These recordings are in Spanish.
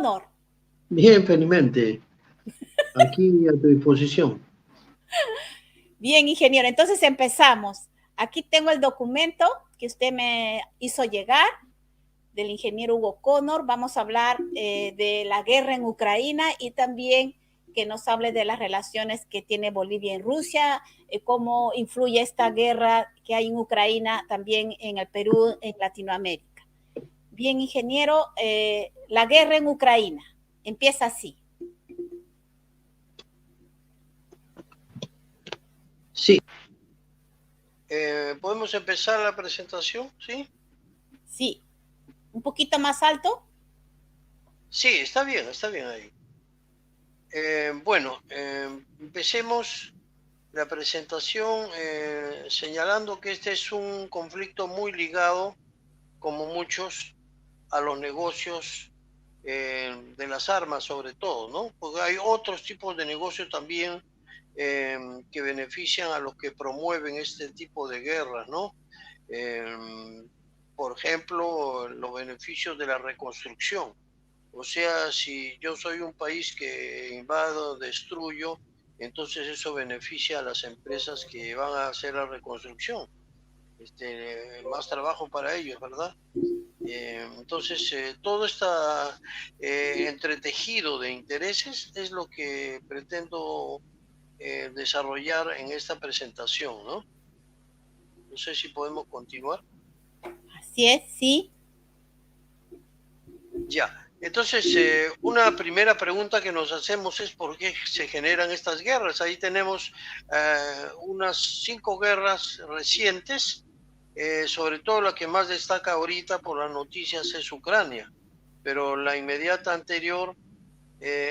O'Connor? Bien, felizmente, aquí a tu disposición. Bien, ingeniero. Entonces empezamos. Aquí tengo el documento que usted me hizo llegar del ingeniero Hugo Connor. Vamos a hablar de la guerra en Ucrania y también que nos hable de las relaciones que tiene Bolivia en Rusia, cómo influye esta guerra que hay en Ucrania también en el Perú, en Latinoamérica. Bien, ingeniero, la guerra en Ucrania empieza así. Sí, ¿podemos empezar la presentación? ¿Sí? Sí. ¿Un poquito más alto? Sí, está bien ahí. Bueno, empecemos la presentación señalando que este es un conflicto muy ligado, como muchos, a los negocios de las armas sobre todo, ¿no? Porque hay otros tipos de negocios también que benefician a los que promueven este tipo de guerras, ¿no? Por ejemplo, los beneficios de la reconstrucción. O sea, si yo soy un país que invado, destruyo, entonces eso beneficia a las empresas que van a hacer la reconstrucción. Más trabajo para ellos, ¿verdad? Entonces, todo este entretejido de intereses es lo que pretendo desarrollar en esta presentación, ¿no? No sé si podemos continuar. Así es, sí. Ya, entonces una primera pregunta que nos hacemos es por qué se generan estas guerras. Ahí tenemos unas 5 guerras recientes, sobre todo la que más destaca ahorita por las noticias es Ucrania, pero la inmediata anterior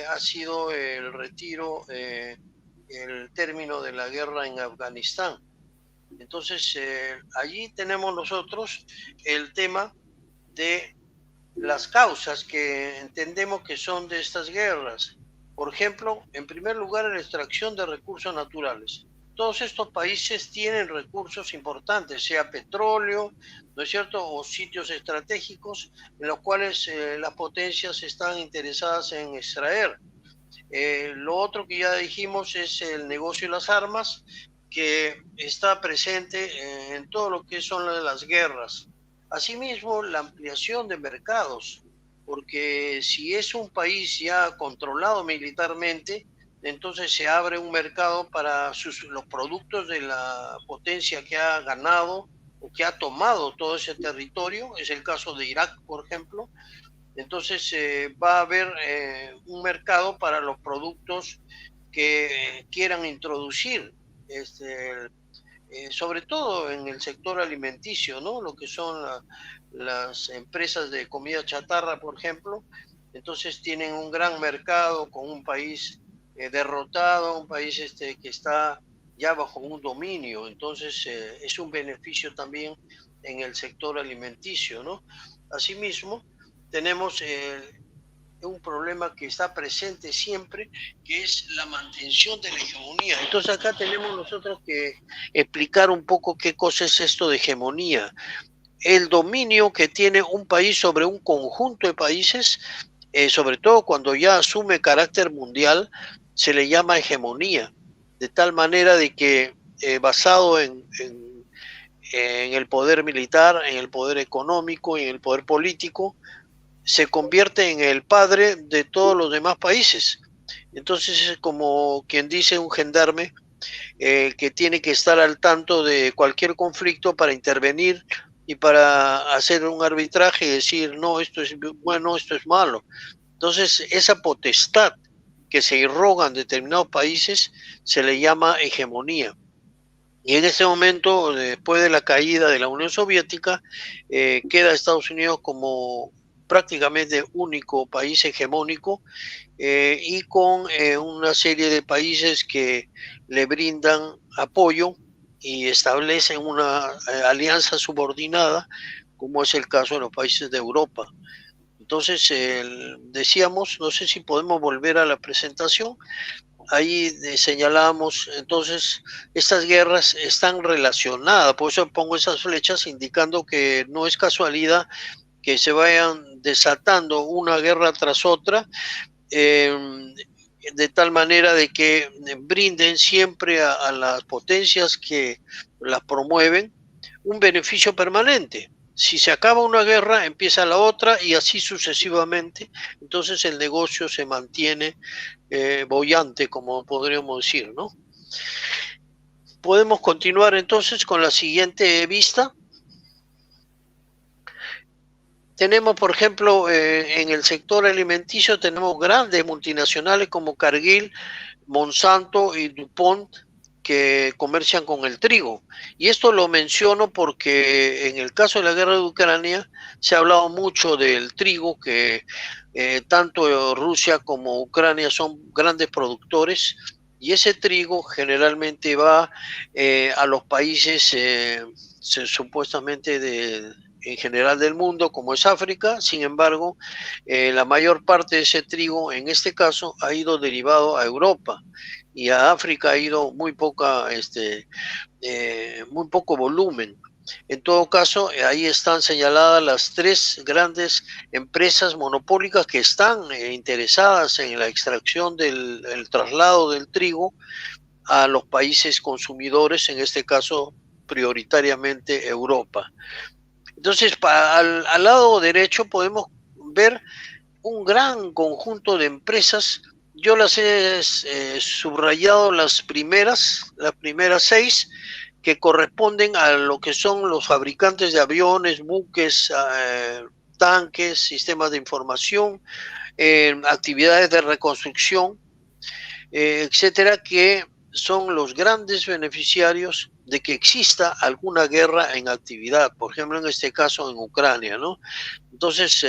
ha sido el retiro, el término de la guerra en Afganistán. Entonces, allí tenemos nosotros el tema de las causas que entendemos que son de estas guerras. Por ejemplo, en primer lugar, la extracción de recursos naturales. Todos estos países tienen recursos importantes, sea petróleo, ¿no es cierto?, o sitios estratégicos en los cuales las potencias están interesadas en extraer. Lo otro que ya dijimos es el negocio de las armas, que está presente en todo lo que son las guerras. Asimismo, la ampliación de mercados, porque si es un país ya controlado militarmente, entonces se abre un mercado para los productos de la potencia que ha ganado o que ha tomado todo ese territorio. Es el caso de Irak, por ejemplo. Entonces va a haber un mercado para los productos que quieran introducir, sobre todo en el sector alimenticio, ¿no? Lo que son las empresas de comida chatarra, por ejemplo. Entonces tienen un gran mercado con un país derrotado, un país que está ya bajo un dominio. Entonces es un beneficio también en el sector alimenticio, ¿no? Asimismo, tenemos un problema que está presente siempre, que es la mantención de la hegemonía. Entonces acá tenemos nosotros que explicar un poco qué cosa es esto de hegemonía. El dominio que tiene un país sobre un conjunto de países, sobre todo cuando ya asume carácter mundial, se le llama hegemonía, de tal manera de que basado en el poder militar, en el poder económico, en el poder político, se convierte en el padre de todos los demás países. Entonces es como quien dice un gendarme que tiene que estar al tanto de cualquier conflicto para intervenir y para hacer un arbitraje y decir, no, esto es bueno, esto es malo. Entonces esa potestad que se irroga en determinados países se le llama hegemonía. Y en ese momento, después de la caída de la Unión Soviética, queda Estados Unidos como prácticamente único país hegemónico y con una serie de países que le brindan apoyo y establecen una alianza subordinada, como es el caso de los países de Europa. Entonces, decíamos, no sé si podemos volver a la presentación. Ahí señalamos, entonces, estas guerras están relacionadas, por eso pongo esas flechas indicando que no es casualidad que se vayan desatando una guerra tras otra, de tal manera de que brinden siempre a las potencias que las promueven un beneficio permanente. Si se acaba una guerra, empieza la otra y así sucesivamente. Entonces el negocio se mantiene boyante, como podríamos decir, ¿no? Podemos continuar entonces con la siguiente vista. Tenemos, por ejemplo, en el sector alimenticio tenemos grandes multinacionales como Cargill, Monsanto y DuPont, que comercian con el trigo. Y esto lo menciono porque en el caso de la guerra de Ucrania se ha hablado mucho del trigo, que tanto Rusia como Ucrania son grandes productores, y ese trigo generalmente va a los países supuestamente en general del mundo, como es África. Sin embargo, la mayor parte de ese trigo, en este caso, ha ido derivado a Europa, y a África ha ido muy poco volumen. En todo caso, ahí están señaladas las 3 grandes empresas monopólicas que están interesadas en la extracción el traslado del trigo a los países consumidores, en este caso prioritariamente Europa. Entonces, al lado derecho podemos ver un gran conjunto de empresas. Yo las he subrayado las primeras 6, que corresponden a lo que son los fabricantes de aviones, buques, tanques, sistemas de información, actividades de reconstrucción, etcétera, que son los grandes beneficiarios de que exista alguna guerra en actividad, por ejemplo, en este caso en Ucrania, ¿no? Entonces,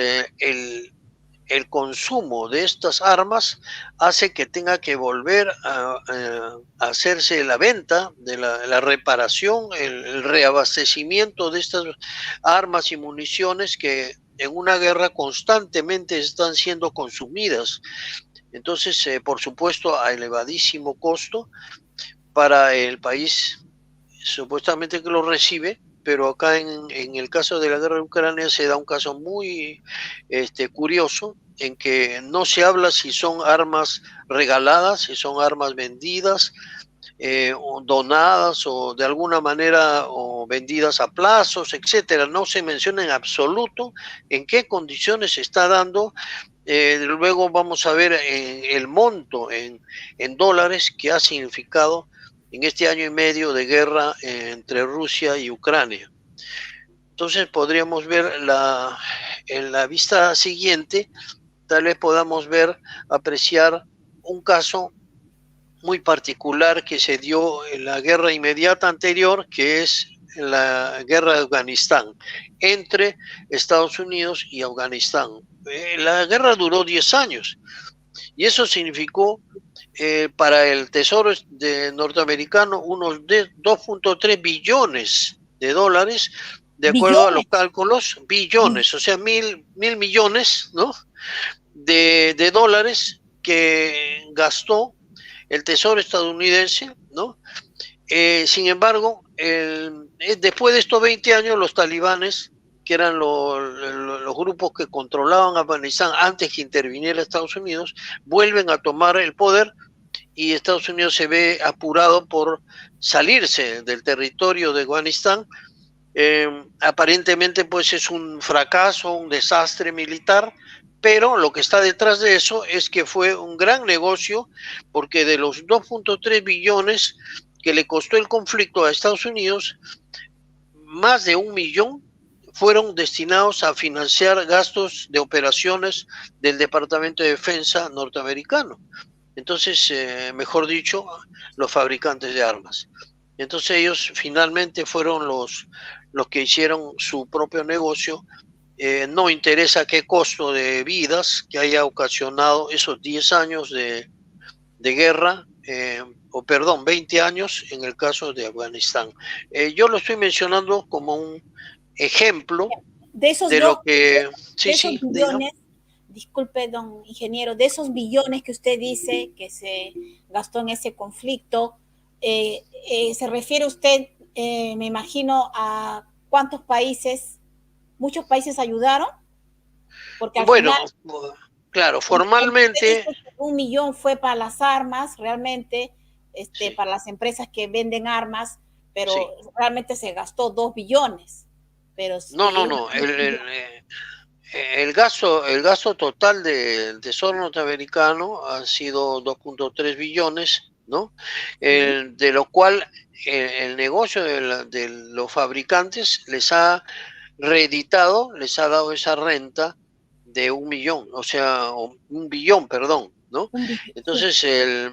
el consumo de estas armas hace que tenga que volver a hacerse la venta, de la reparación, el reabastecimiento de estas armas y municiones que en una guerra constantemente están siendo consumidas. Entonces, por supuesto, a elevadísimo costo para el país supuestamente que lo recibe, pero acá en el caso de la guerra de Ucrania se da un caso muy curioso, en que no se habla si son armas regaladas, si son armas vendidas, o donadas, o de alguna manera o vendidas a plazos, etcétera. No se menciona en absoluto en qué condiciones se está dando. Luego vamos a ver el monto en dólares que ha significado en este año y medio de guerra entre Rusia y Ucrania. Entonces podríamos ver en la vista siguiente, tal vez podamos apreciar un caso muy particular que se dio en la guerra inmediata anterior, que es la guerra de Afganistán, entre Estados Unidos y Afganistán. La guerra duró 10 años, y eso significó para el Tesoro norteamericano unos 2.3 billones de dólares, de acuerdo a los cálculos, billones, o sea, mil millones, ¿no?, de dólares que gastó el Tesoro estadounidense, ¿no? Sin embargo, después de estos 20 años, los talibanes, que eran los grupos que controlaban Afganistán antes que interviniera Estados Unidos, vuelven a tomar el poder, y Estados Unidos se ve apurado por salirse del territorio de Afganistán. Aparentemente, pues, es un fracaso, un desastre militar, pero lo que está detrás de eso es que fue un gran negocio, porque de los 2.3 billones que le costó el conflicto a Estados Unidos, más de 1 millón fueron destinados a financiar gastos de operaciones del Departamento de Defensa norteamericano. Entonces, mejor dicho, los fabricantes de armas. Entonces ellos finalmente fueron los que hicieron su propio negocio. No interesa qué costo de vidas que haya ocasionado esos 10 años de guerra, 20 años en el caso de Afganistán. Yo lo estoy mencionando como un ejemplo de lo que... Sí, billones, disculpe, don ingeniero, de esos billones que usted dice que se gastó en ese conflicto, se refiere usted, me imagino, a cuántos países, muchos países ayudaron. Porque al Bueno, final, claro, como usted formalmente, dice que 1 millón fue para las armas, realmente, sí, para las empresas que venden armas, pero sí. realmente se gastó 2 billones. Pero No, no, ellos no. no El gasto total del Tesoro norteamericano ha sido 2,3 billones, ¿no? sí, De lo cual el negocio de los fabricantes les ha reeditado, les ha dado esa renta de 1 millón, o sea, 1 billón, perdón, ¿no? sí, Entonces,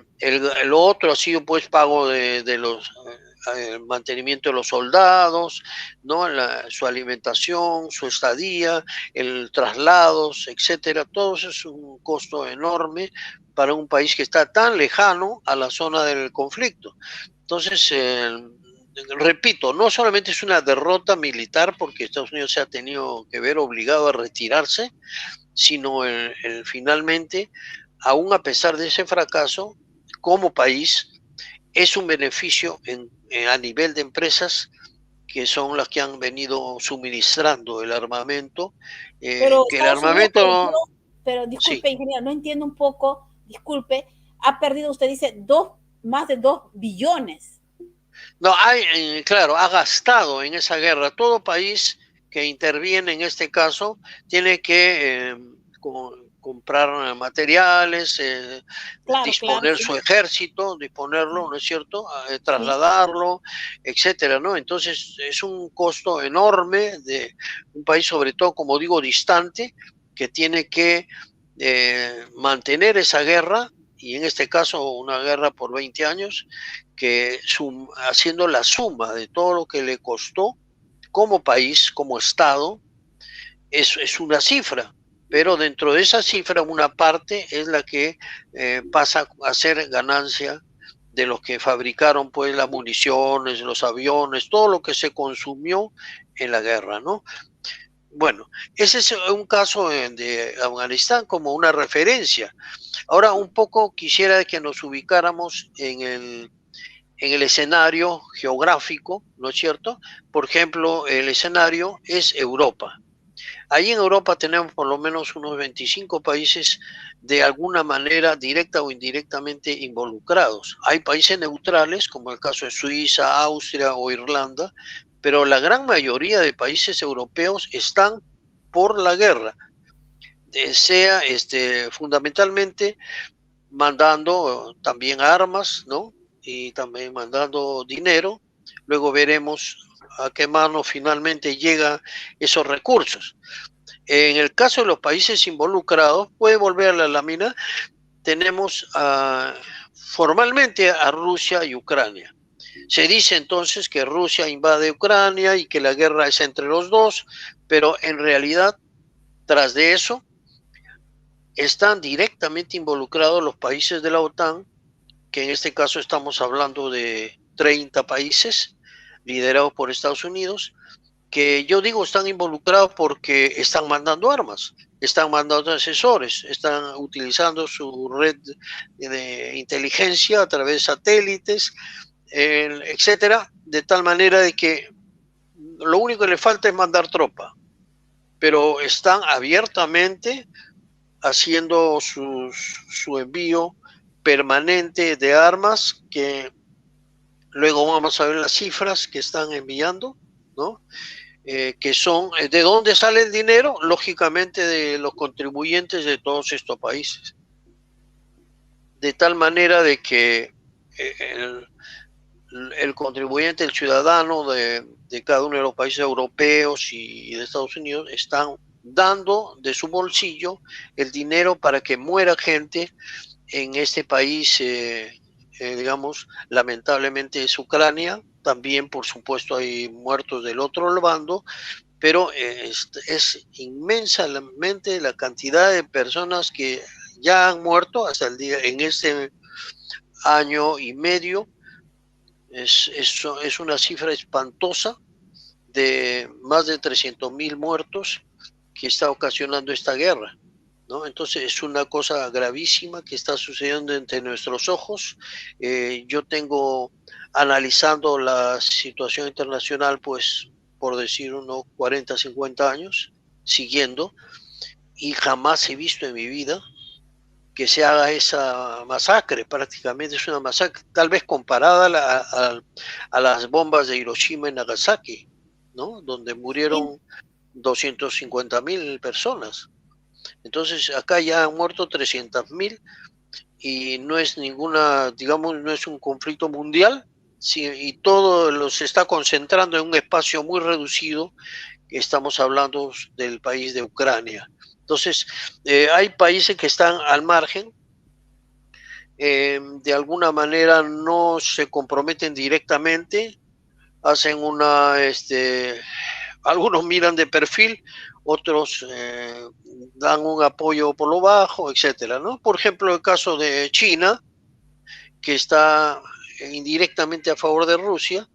lo otro ha sido pues pago de los el mantenimiento de los soldados, ¿no? Su alimentación, su estadía, el traslados, etcétera. Todo eso es un costo enorme para un país que está tan lejano a la zona del conflicto. Entonces, repito, no solamente es una derrota militar porque Estados Unidos se ha tenido que ver obligado a retirarse, sino finalmente, aún a pesar de ese fracaso, como país, es un beneficio a nivel de empresas que son las que han venido suministrando el armamento, pero que el Estados Unidos perdió, armamento, pero sí, disculpe, ingeniero, no entiendo un poco, disculpe, ha perdido, usted dice, más de 2 billones. no, claro, ha gastado en esa guerra. Todo país que interviene en este caso tiene que comprar materiales, Claro, claro, disponer sí, su ejército, disponerlo, ¿no es cierto? sí. Trasladarlo, etcétera, ¿no? Entonces es un costo enorme de un país, sobre todo, como digo, distante, que tiene que mantener esa guerra, y en este caso una guerra por 20 años, que haciendo la suma de todo lo que le costó como país, como Estado, es una cifra, pero dentro de esa cifra una parte es la que pasa a ser ganancia de los que fabricaron pues las municiones, los aviones, todo lo que se consumió en la guerra, ¿no? Bueno, ese es un caso de Afganistán como una referencia. Ahora un poco quisiera que nos ubicáramos en el escenario geográfico, ¿no es cierto? Por ejemplo, el escenario es Europa. Ahí en Europa tenemos por lo menos unos 25 países de alguna manera directa o indirectamente involucrados. Hay países neutrales, como el caso de Suiza, Austria o Irlanda, pero la gran mayoría de países europeos están por la guerra, sea fundamentalmente mandando también armas, ¿no? Y también mandando dinero. Luego veremos a qué mano finalmente llegan esos recursos. En el caso de los países involucrados, puede volver a la lámina, tenemos formalmente a Rusia y Ucrania. Se dice entonces que Rusia invade Ucrania y que la guerra es entre los dos, pero en realidad, tras de eso, están directamente involucrados los países de la OTAN, que en este caso estamos hablando de 30 países liderados por Estados Unidos, que yo digo están involucrados porque están mandando armas, están mandando asesores, están utilizando su red de inteligencia a través de satélites, etcétera, de tal manera de que lo único que le falta es mandar tropa, pero están abiertamente haciendo su envío permanente de armas, que luego vamos a ver las cifras que están enviando, ¿no? Que son, ¿de dónde sale el dinero? Lógicamente de los contribuyentes de todos estos países. De tal manera de que el contribuyente, el ciudadano de cada uno de los países europeos y de Estados Unidos están dando de su bolsillo el dinero para que muera gente en este país, digamos, lamentablemente es Ucrania. También, por supuesto, hay muertos del otro bando, pero es inmensamente la cantidad de personas que ya han muerto hasta el día, en este año y medio. Es una cifra espantosa de más de 300.000 muertos que está ocasionando esta guerra, ¿no? Entonces es una cosa gravísima que está sucediendo entre nuestros ojos. Yo tengo analizando la situación internacional, pues por decir unos 40, 50 años, siguiendo, y jamás he visto en mi vida que se haga esa masacre. Prácticamente es una masacre, tal vez comparada a las bombas de Hiroshima y Nagasaki, ¿no? Donde murieron 250.000 personas. Entonces acá ya han muerto 300.000 y no es ninguna, digamos, no es un conflicto mundial, sí, y todo se está concentrando en un espacio muy reducido. Estamos hablando del país de Ucrania. Entonces, hay países que están al margen, de alguna manera no se comprometen directamente, hacen algunos miran de perfil, otros dan un apoyo por lo bajo, etcétera, ¿no? Por ejemplo, el caso de China, que está indirectamente a favor de Rusia,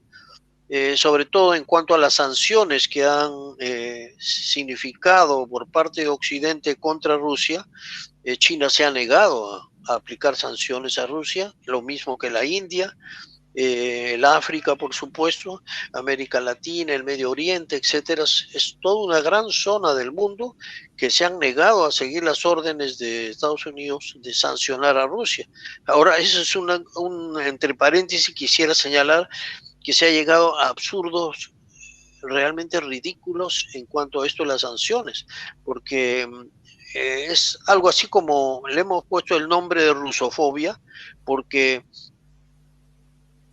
sobre todo en cuanto a las sanciones que han significado por parte de Occidente contra Rusia. China se ha negado a aplicar sanciones a Rusia, lo mismo que la India, el África, por supuesto, América Latina, el Medio Oriente, etcétera. Es toda una gran zona del mundo que se han negado a seguir las órdenes de Estados Unidos de sancionar a Rusia. Ahora, eso es entre paréntesis, quisiera señalar que se ha llegado a absurdos realmente ridículos en cuanto a esto de las sanciones, porque es algo así como le hemos puesto el nombre de rusofobia, porque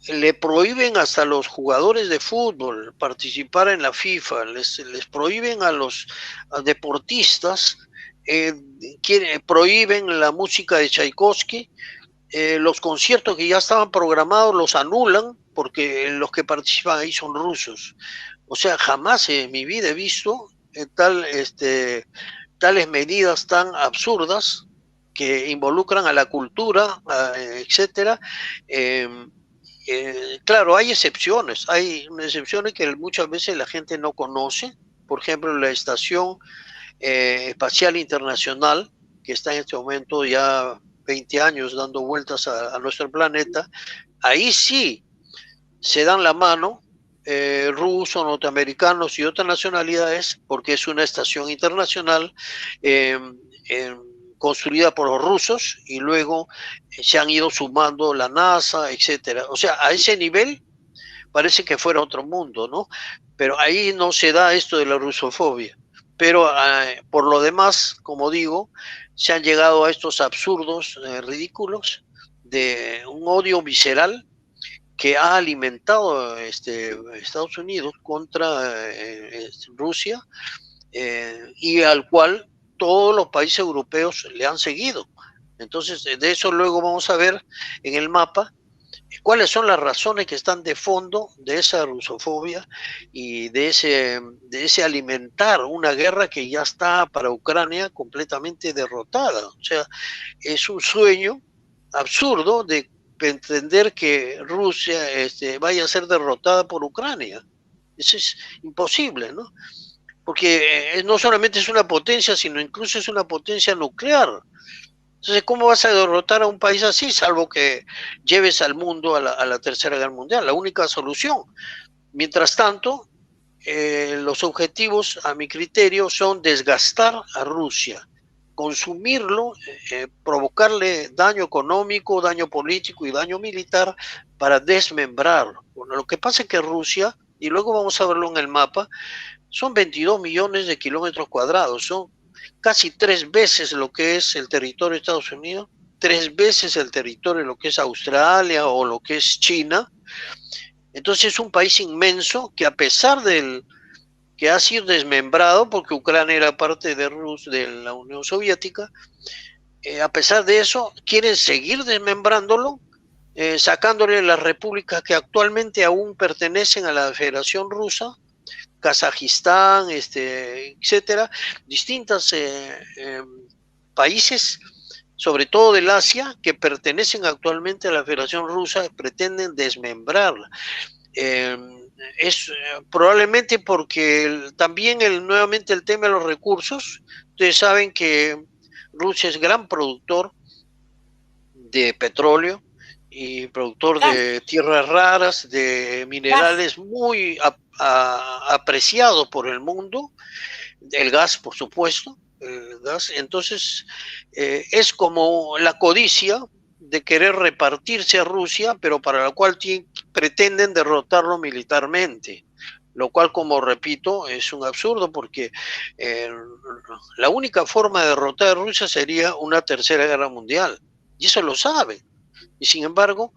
le prohíben hasta a los jugadores de fútbol participar en la FIFA, les prohíben a los deportistas, prohíben la música de Tchaikovsky, los conciertos que ya estaban programados los anulan porque los que participan ahí son rusos. O sea, jamás en mi vida he visto tales medidas tan absurdas que involucran a la cultura, etcétera. Claro, hay excepciones que muchas veces la gente no conoce. Por ejemplo, la Estación Espacial Internacional, que está en este momento ya 20 años dando vueltas a nuestro planeta, ahí sí se dan la mano rusos, norteamericanos y otras nacionalidades, porque es una estación internacional construida por los rusos y luego se han ido sumando la NASA, etcétera. O sea, a ese nivel parece que fuera otro mundo, ¿no? Pero ahí no se da esto de la rusofobia. Pero por lo demás, como digo, se han llegado a estos absurdos ridículos de un odio visceral que ha alimentado Estados Unidos contra Rusia, y al cual todos los países europeos le han seguido. Entonces, de eso luego vamos a ver en el mapa cuáles son las razones que están de fondo de esa rusofobia y de ese alimentar una guerra que ya está para Ucrania completamente derrotada. O sea, es un sueño absurdo de entender que Rusia vaya a ser derrotada por Ucrania. Eso es imposible, ¿no? Porque no solamente es una potencia, sino incluso es una potencia nuclear. Entonces, ¿cómo vas a derrotar a un país así, salvo que lleves al mundo a la Tercera Guerra Mundial? La única solución. Mientras tanto, los objetivos, a mi criterio, son desgastar a Rusia, consumirlo, provocarle daño económico, daño político y daño militar para desmembrarlo. Bueno, lo que pasa es que Rusia, y luego vamos a verlo en el mapa, son 22 millones de kilómetros cuadrados, son casi 3 veces lo que es el territorio de Estados Unidos, 3 veces el territorio de lo que es Australia o lo que es China. Entonces es un país inmenso que, a pesar que ha sido desmembrado, porque Ucrania era parte de la Unión Soviética, a pesar de eso quieren seguir desmembrándolo, sacándole las repúblicas que actualmente aún pertenecen a la Federación Rusa, Kazajistán, etcétera, distintos países, sobre todo del Asia, que pertenecen actualmente a la Federación Rusa, pretenden desmembrarla. Es probablemente porque también nuevamente el tema de los recursos. Ustedes saben que Rusia es gran productor de petróleo y productor de tierras raras, de minerales muy apreciados por el mundo, el gas, por supuesto. el gas. Entonces, es como la codicia de querer repartirse a Rusia, pero para la cual pretenden derrotarlo militarmente, lo cual, como repito, es un absurdo porque la única forma de derrotar a Rusia sería una tercera guerra mundial, y eso lo saben. Y sin embargo,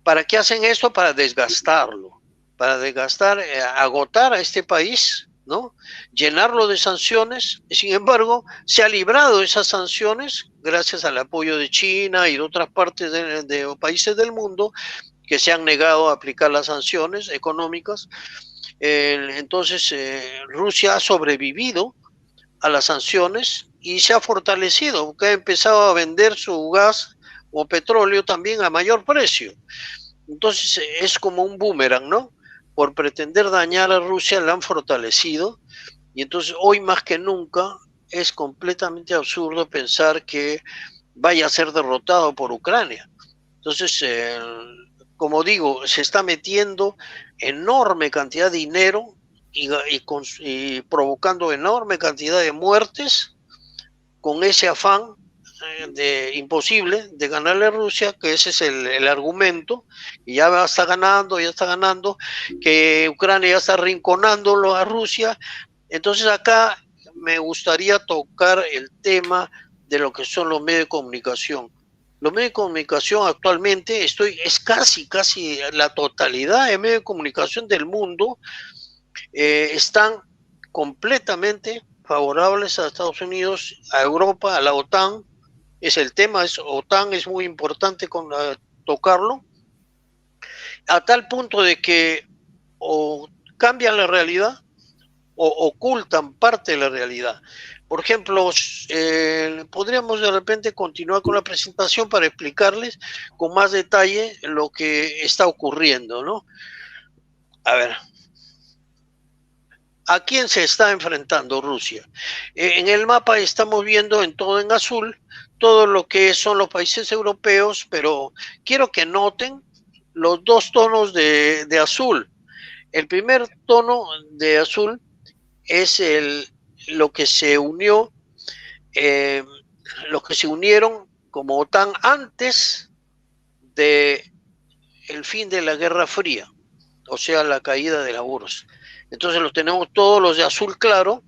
¿para qué hacen esto? Para desgastarlo, para desgastar, agotar a este país, ¿no? Llenarlo de sanciones. Y sin embargo, se ha librado de esas sanciones gracias al apoyo de China y de otras partes de países del mundo que se han negado a aplicar las sanciones económicas. Entonces, Rusia ha sobrevivido a las sanciones y se ha fortalecido, porque ha empezado a vender su gas o petróleo también a mayor precio. Entonces es como un boomerang, ¿no? Por pretender dañar a Rusia la han fortalecido, y entonces hoy más que nunca es completamente absurdo pensar que vaya a ser derrotado por Ucrania. Entonces, como digo, se está metiendo enorme cantidad de dinero y provocando enorme cantidad de muertes con ese afán imposible de ganarle a Rusia, que ese es el argumento, y ya está ganando, que Ucrania ya está arrinconándolo a Rusia. Entonces acá me gustaría tocar el tema de lo que son los medios de comunicación. Los medios de comunicación actualmente, es casi la totalidad de medios de comunicación del mundo están completamente favorables a Estados Unidos, a Europa, a la OTAN. El tema es OTAN, es muy importante tocarlo, a tal punto de que o cambian la realidad o ocultan parte de la realidad. Por ejemplo, podríamos de repente continuar con la presentación para explicarles con más detalle lo que está ocurriendo, ¿no? A ver. ¿A quién se está enfrentando Rusia? En el mapa estamos viendo en azul todo lo que son los países europeos, pero quiero que noten los dos tonos de azul. El primer tono de azul es lo que se unió, los que se unieron como OTAN antes del fin de la Guerra Fría, o sea, la caída de la URSS. Entonces los tenemos todos los de azul claro,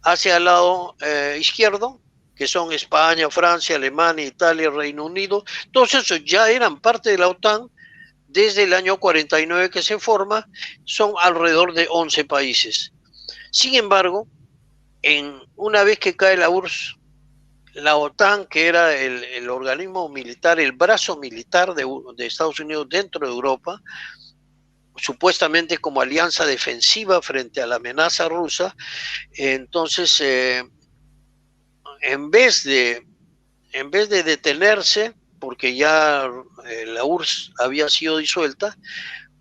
hacia el lado izquierdo, que son España, Francia, Alemania, Italia, Reino Unido. Todos esos ya eran parte de la OTAN desde el año 49 que se forma, son alrededor de 11 países. Sin embargo, una vez que cae la URSS, la OTAN, que era el organismo militar, el brazo militar de Estados Unidos dentro de Europa, supuestamente como alianza defensiva frente a la amenaza rusa, entonces en vez de detenerse, porque ya la URSS había sido disuelta,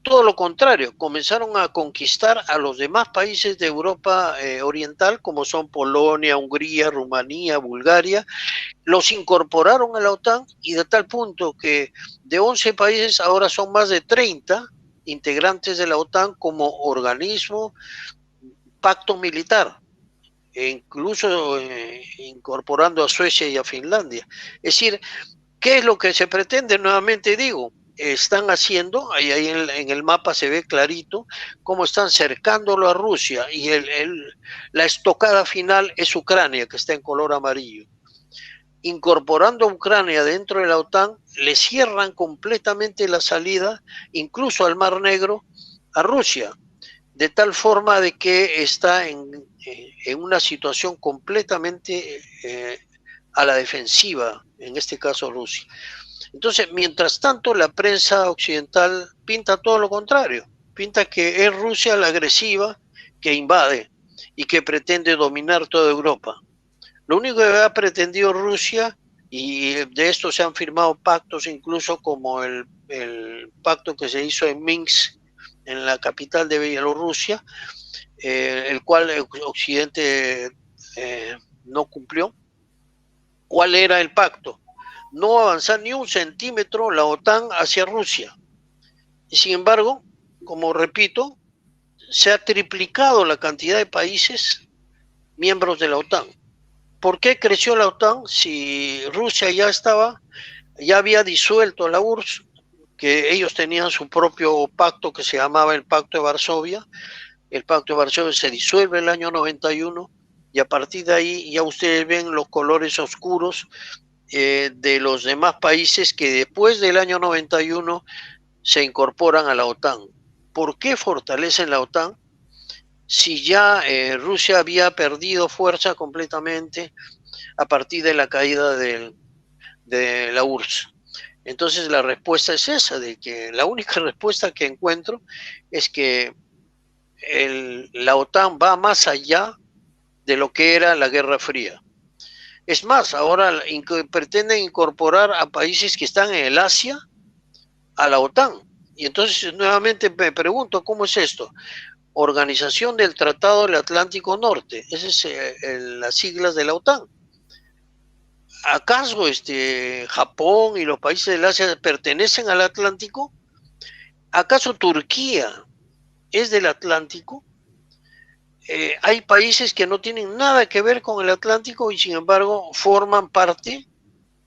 todo lo contrario, comenzaron a conquistar a los demás países de Europa oriental, como son Polonia, Hungría, Rumanía, Bulgaria, los incorporaron a la OTAN, y de tal punto que de 11 países ahora son más de 30 integrantes de la OTAN como organismo, pacto militar, e incluso incorporando a Suecia y a Finlandia. Es decir, ¿qué es lo que se pretende? Nuevamente digo, están haciendo, ahí en el mapa se ve clarito, cómo están cercándolo a Rusia, y la estocada final es Ucrania, que está en color amarillo. Incorporando a Ucrania dentro de la OTAN, le cierran completamente la salida, incluso al Mar Negro, a Rusia, de tal forma de que está en una situación completamente a la defensiva, en este caso Rusia. Entonces, mientras tanto, la prensa occidental pinta todo lo contrario, pinta que es Rusia la agresiva que invade y que pretende dominar toda Europa. Lo único que ha pretendido Rusia, y de esto se han firmado pactos, incluso como el pacto que se hizo en Minsk, en la capital de Bielorrusia, el cual Occidente no cumplió. ¿Cuál era el pacto? No avanzar ni un centímetro la OTAN hacia Rusia. Y sin embargo, como repito, se ha triplicado la cantidad de países miembros de la OTAN. ¿Por qué creció la OTAN si Rusia ya había disuelto la URSS, que ellos tenían su propio pacto que se llamaba el Pacto de Varsovia? El Pacto de Varsovia se disuelve en el año 91 y a partir de ahí ya ustedes ven los colores oscuros de los demás países que después del año 91 se incorporan a la OTAN. ¿Por qué fortalecen la OTAN? Si ya Rusia había perdido fuerza completamente a partir de la caída de la URSS. Entonces la respuesta es esa, de que la única respuesta que encuentro es que la OTAN va más allá de lo que era la Guerra Fría. Es más, ahora pretenden incorporar a países que están en el Asia a la OTAN. Y entonces nuevamente me pregunto, ¿cómo es esto? Organización del Tratado del Atlántico Norte, esas son las siglas de la OTAN. ¿Acaso Japón y los países del Asia pertenecen al Atlántico? ¿Acaso Turquía es del Atlántico? Hay países que no tienen nada que ver con el Atlántico y sin embargo forman parte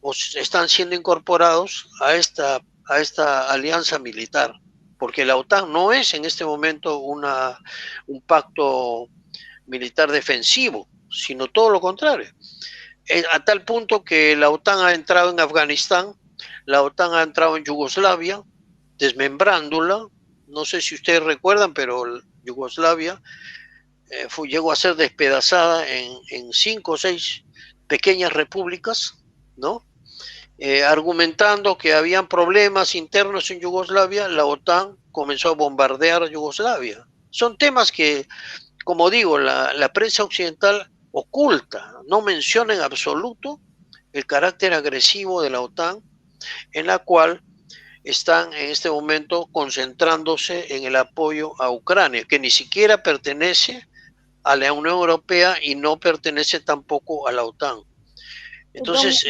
o están siendo incorporados a esta alianza militar, porque la OTAN no es en este momento un pacto militar defensivo, sino todo lo contrario. A tal punto que la OTAN ha entrado en Afganistán, la OTAN ha entrado en Yugoslavia, desmembrándola. No sé si ustedes recuerdan, pero Yugoslavia llegó a ser despedazada en 5 o 6 pequeñas repúblicas, ¿no? Argumentando que habían problemas internos en Yugoslavia, la OTAN comenzó a bombardear Yugoslavia. Son temas que, como digo, la prensa occidental oculta, no menciona en absoluto el carácter agresivo de la OTAN, en la cual están en este momento concentrándose en el apoyo a Ucrania, que ni siquiera pertenece a la Unión Europea y no pertenece tampoco a la OTAN. Entonces,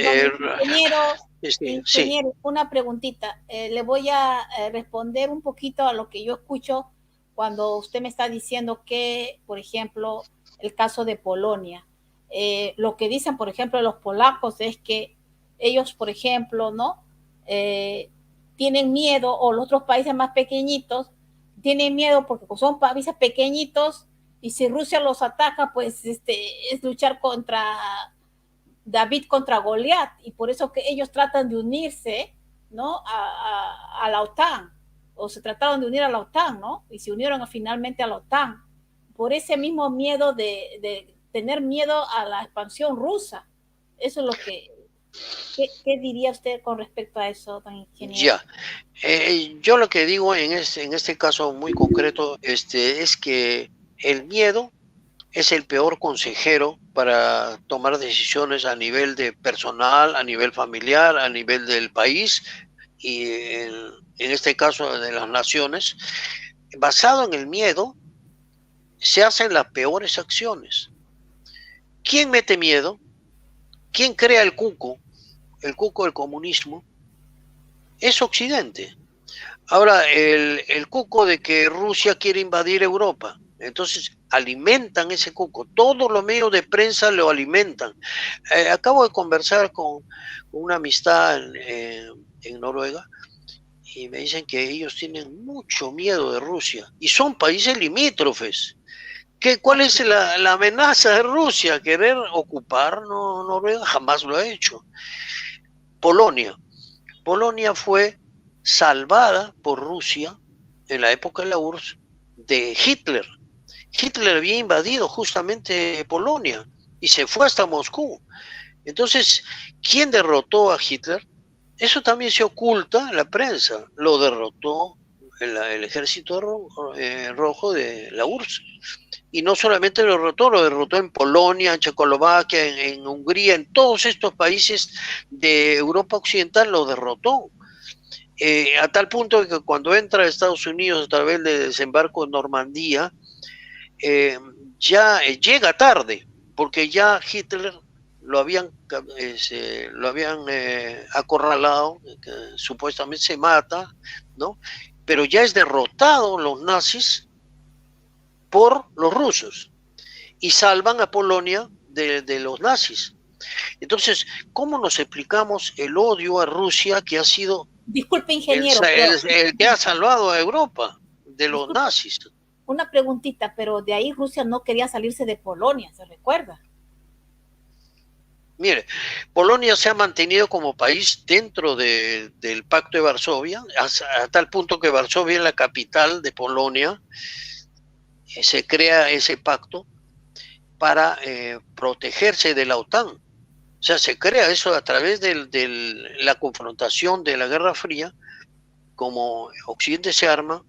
ingeniero, una preguntita. Le voy a responder un poquito a lo que yo escucho cuando usted me está diciendo que, por ejemplo, el caso de Polonia. Lo que dicen, por ejemplo, los polacos es que ellos, por ejemplo, ¿no? Tienen miedo, o los otros países más pequeñitos tienen miedo porque son países pequeñitos y si Rusia los ataca, pues es luchar contra David contra Goliat, y por eso que ellos tratan de unirse, ¿no? a la OTAN, o se trataron de unir a la OTAN, ¿no? Y se unieron finalmente a la OTAN, por ese mismo miedo de tener miedo a la expansión rusa. Eso es lo que... ¿Qué diría usted con respecto a eso, don ingeniero? Yo lo que digo en este caso muy concreto es que el miedo es el peor consejero para tomar decisiones a nivel de personal, a nivel familiar, a nivel del país y en este caso de las naciones. Basado en el miedo se hacen las peores acciones. ¿Quién mete miedo? ¿Quién crea el cuco del comunismo? Es Occidente. Ahora, el cuco de que Rusia quiere invadir Europa, entonces alimentan ese cuco, todos los medios de prensa lo alimentan. Acabo de conversar con una amistad en Noruega y me dicen que ellos tienen mucho miedo de Rusia y son países limítrofes. ¿Cuál es la amenaza de Rusia? ¿Querer ocupar Noruega? Jamás lo ha hecho. Polonia fue salvada por Rusia en la época de la URSS de Hitler. Hitler había invadido justamente Polonia y se fue hasta Moscú. Entonces, ¿quién derrotó a Hitler? Eso también se oculta en la prensa. Lo derrotó el ejército rojo de la URSS. Y no solamente lo derrotó en Polonia, en Checoslovaquia, en Hungría, en todos estos países de Europa Occidental lo derrotó. A tal punto que cuando entra a Estados Unidos a través del desembarco en Normandía, ya llega tarde, porque ya Hitler lo habían acorralado, supuestamente se mata, ¿no? Pero ya es derrotado los nazis por los rusos y salvan a Polonia de los nazis. Entonces, ¿cómo nos explicamos el odio a Rusia que ha sido Disculpe, ingeniero, pero, el que ha salvado a Europa de los disculpe, nazis? una preguntita, pero de ahí Rusia no quería salirse de Polonia, ¿se recuerda? Mire, Polonia se ha mantenido como país dentro del Pacto de Varsovia, a tal punto que Varsovia es la capital de Polonia. Se crea ese pacto para protegerse de la OTAN. O sea, se crea eso a través de la confrontación de la Guerra Fría. Como Occidente se arma,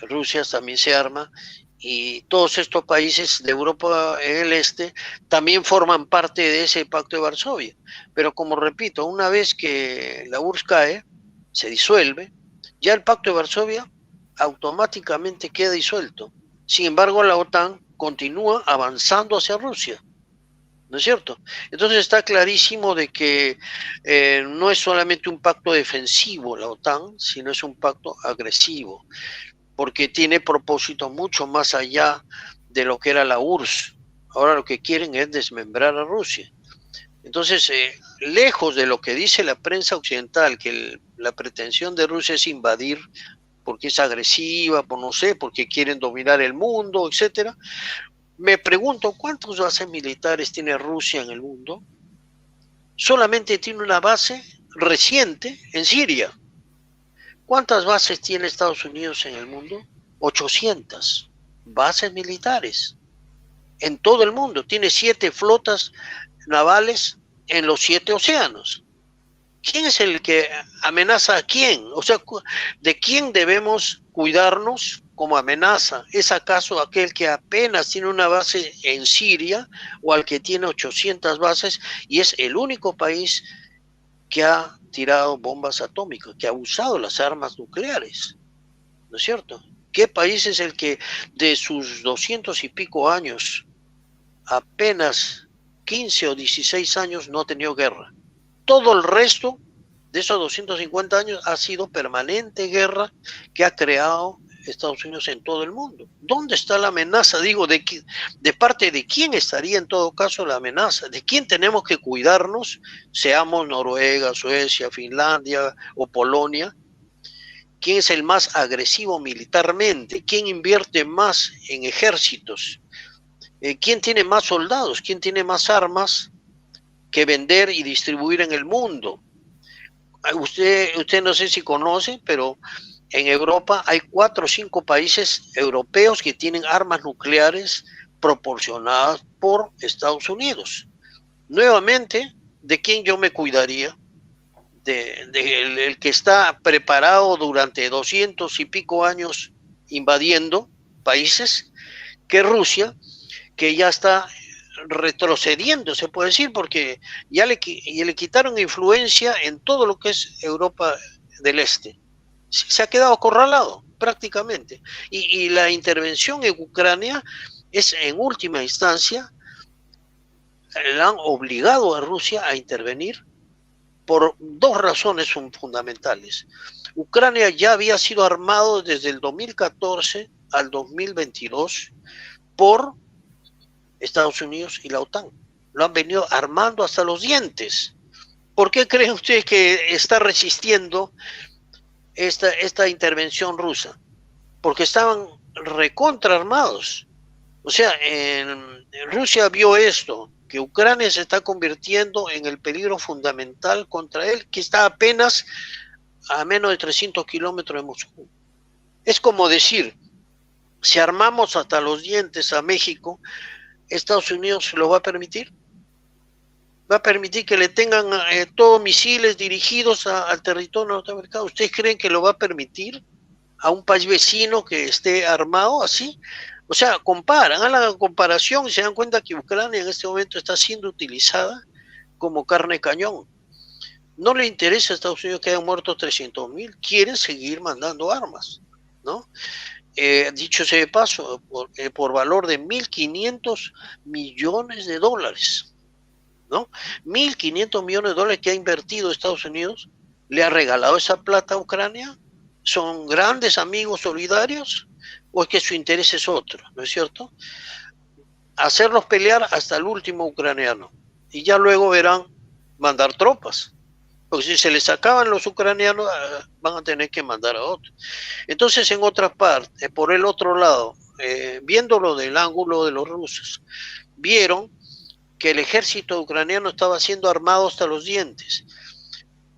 Rusia también se arma, y todos estos países de Europa del Este también forman parte de ese Pacto de Varsovia. Pero como repito, una vez que la URSS cae, se disuelve, ya el Pacto de Varsovia automáticamente queda disuelto. Sin embargo, la OTAN continúa avanzando hacia Rusia, ¿no es cierto? Entonces está clarísimo de que no es solamente un pacto defensivo la OTAN, sino es un pacto agresivo, porque tiene propósitos mucho más allá de lo que era la URSS. Ahora lo que quieren es desmembrar a Rusia. Entonces, lejos de lo que dice la prensa occidental, que la pretensión de Rusia es invadir porque es agresiva, por no sé, porque quieren dominar el mundo, etcétera. Me pregunto, ¿cuántas bases militares tiene Rusia en el mundo? Solamente tiene una base reciente en Siria. ¿Cuántas bases tiene Estados Unidos en el mundo? 800 bases militares en todo el mundo. Tiene 7 flotas navales en los 7 océanos. ¿Quién es el que amenaza a quién? O sea, ¿de quién debemos cuidarnos como amenaza? ¿Es acaso aquel que apenas tiene una base en Siria o al que tiene 800 bases y es el único país que ha tirado bombas atómicas, que ha usado las armas nucleares? ¿No es cierto? ¿Qué país es el que de sus 200 y pico años, apenas 15 o 16 años no ha tenido guerra? Todo el resto de esos 250 años ha sido permanente guerra que ha creado Estados Unidos en todo el mundo. ¿Dónde está la amenaza? Digo, ¿de parte de quién estaría en todo caso la amenaza? ¿De quién tenemos que cuidarnos? Seamos Noruega, Suecia, Finlandia o Polonia. ¿Quién es el más agresivo militarmente? ¿Quién invierte más en ejércitos? ¿Quién tiene más soldados? ¿Quién tiene más armas que vender y distribuir en el mundo? Usted no sé si conoce, pero en Europa hay 4 o 5 países europeos que tienen armas nucleares proporcionadas por Estados Unidos. Nuevamente, ¿de quién yo me cuidaría? El que está preparado durante 200 y pico años invadiendo países, que Rusia, que ya está retrocediendo, se puede decir, porque ya le quitaron influencia en todo lo que es Europa del Este. Se ha quedado acorralado prácticamente. Y la intervención en Ucrania es, en última instancia, la han obligado a Rusia a intervenir por 2 razones fundamentales. Ucrania ya había sido armado desde el 2014 al 2022 por Estados Unidos y la OTAN. Lo han venido armando hasta los dientes. ¿Por qué creen ustedes que está resistiendo esta intervención rusa? Porque estaban recontraarmados. O sea, en Rusia vio esto, que Ucrania se está convirtiendo en el peligro fundamental contra él, que está apenas a menos de 300 kilómetros de Moscú. Es como decir, si armamos hasta los dientes a México, ¿Estados Unidos lo va a permitir? ¿Va a permitir que le tengan todos misiles dirigidos al territorio norteamericano? ¿Ustedes creen que lo va a permitir a un país vecino que esté armado así? O sea, hagan la comparación y se dan cuenta que Ucrania en este momento está siendo utilizada como carne cañón. No le interesa a Estados Unidos que hayan muerto 300,000, quieren seguir mandando armas, ¿no? Dicho sea de paso, por valor de $1.500 millones, ¿no? $1.500 millones que ha invertido Estados Unidos, le ha regalado esa plata a Ucrania. ¿Son grandes amigos solidarios o es que su interés es otro? ¿No es cierto? hacerlos pelear hasta el último ucraniano. Y ya luego verán mandar tropas. Porque si se les acaban los ucranianos, van a tener que mandar a otros. Entonces, en otra parte, por el otro lado, viéndolo del ángulo de los rusos, vieron que el ejército ucraniano estaba siendo armado hasta los dientes.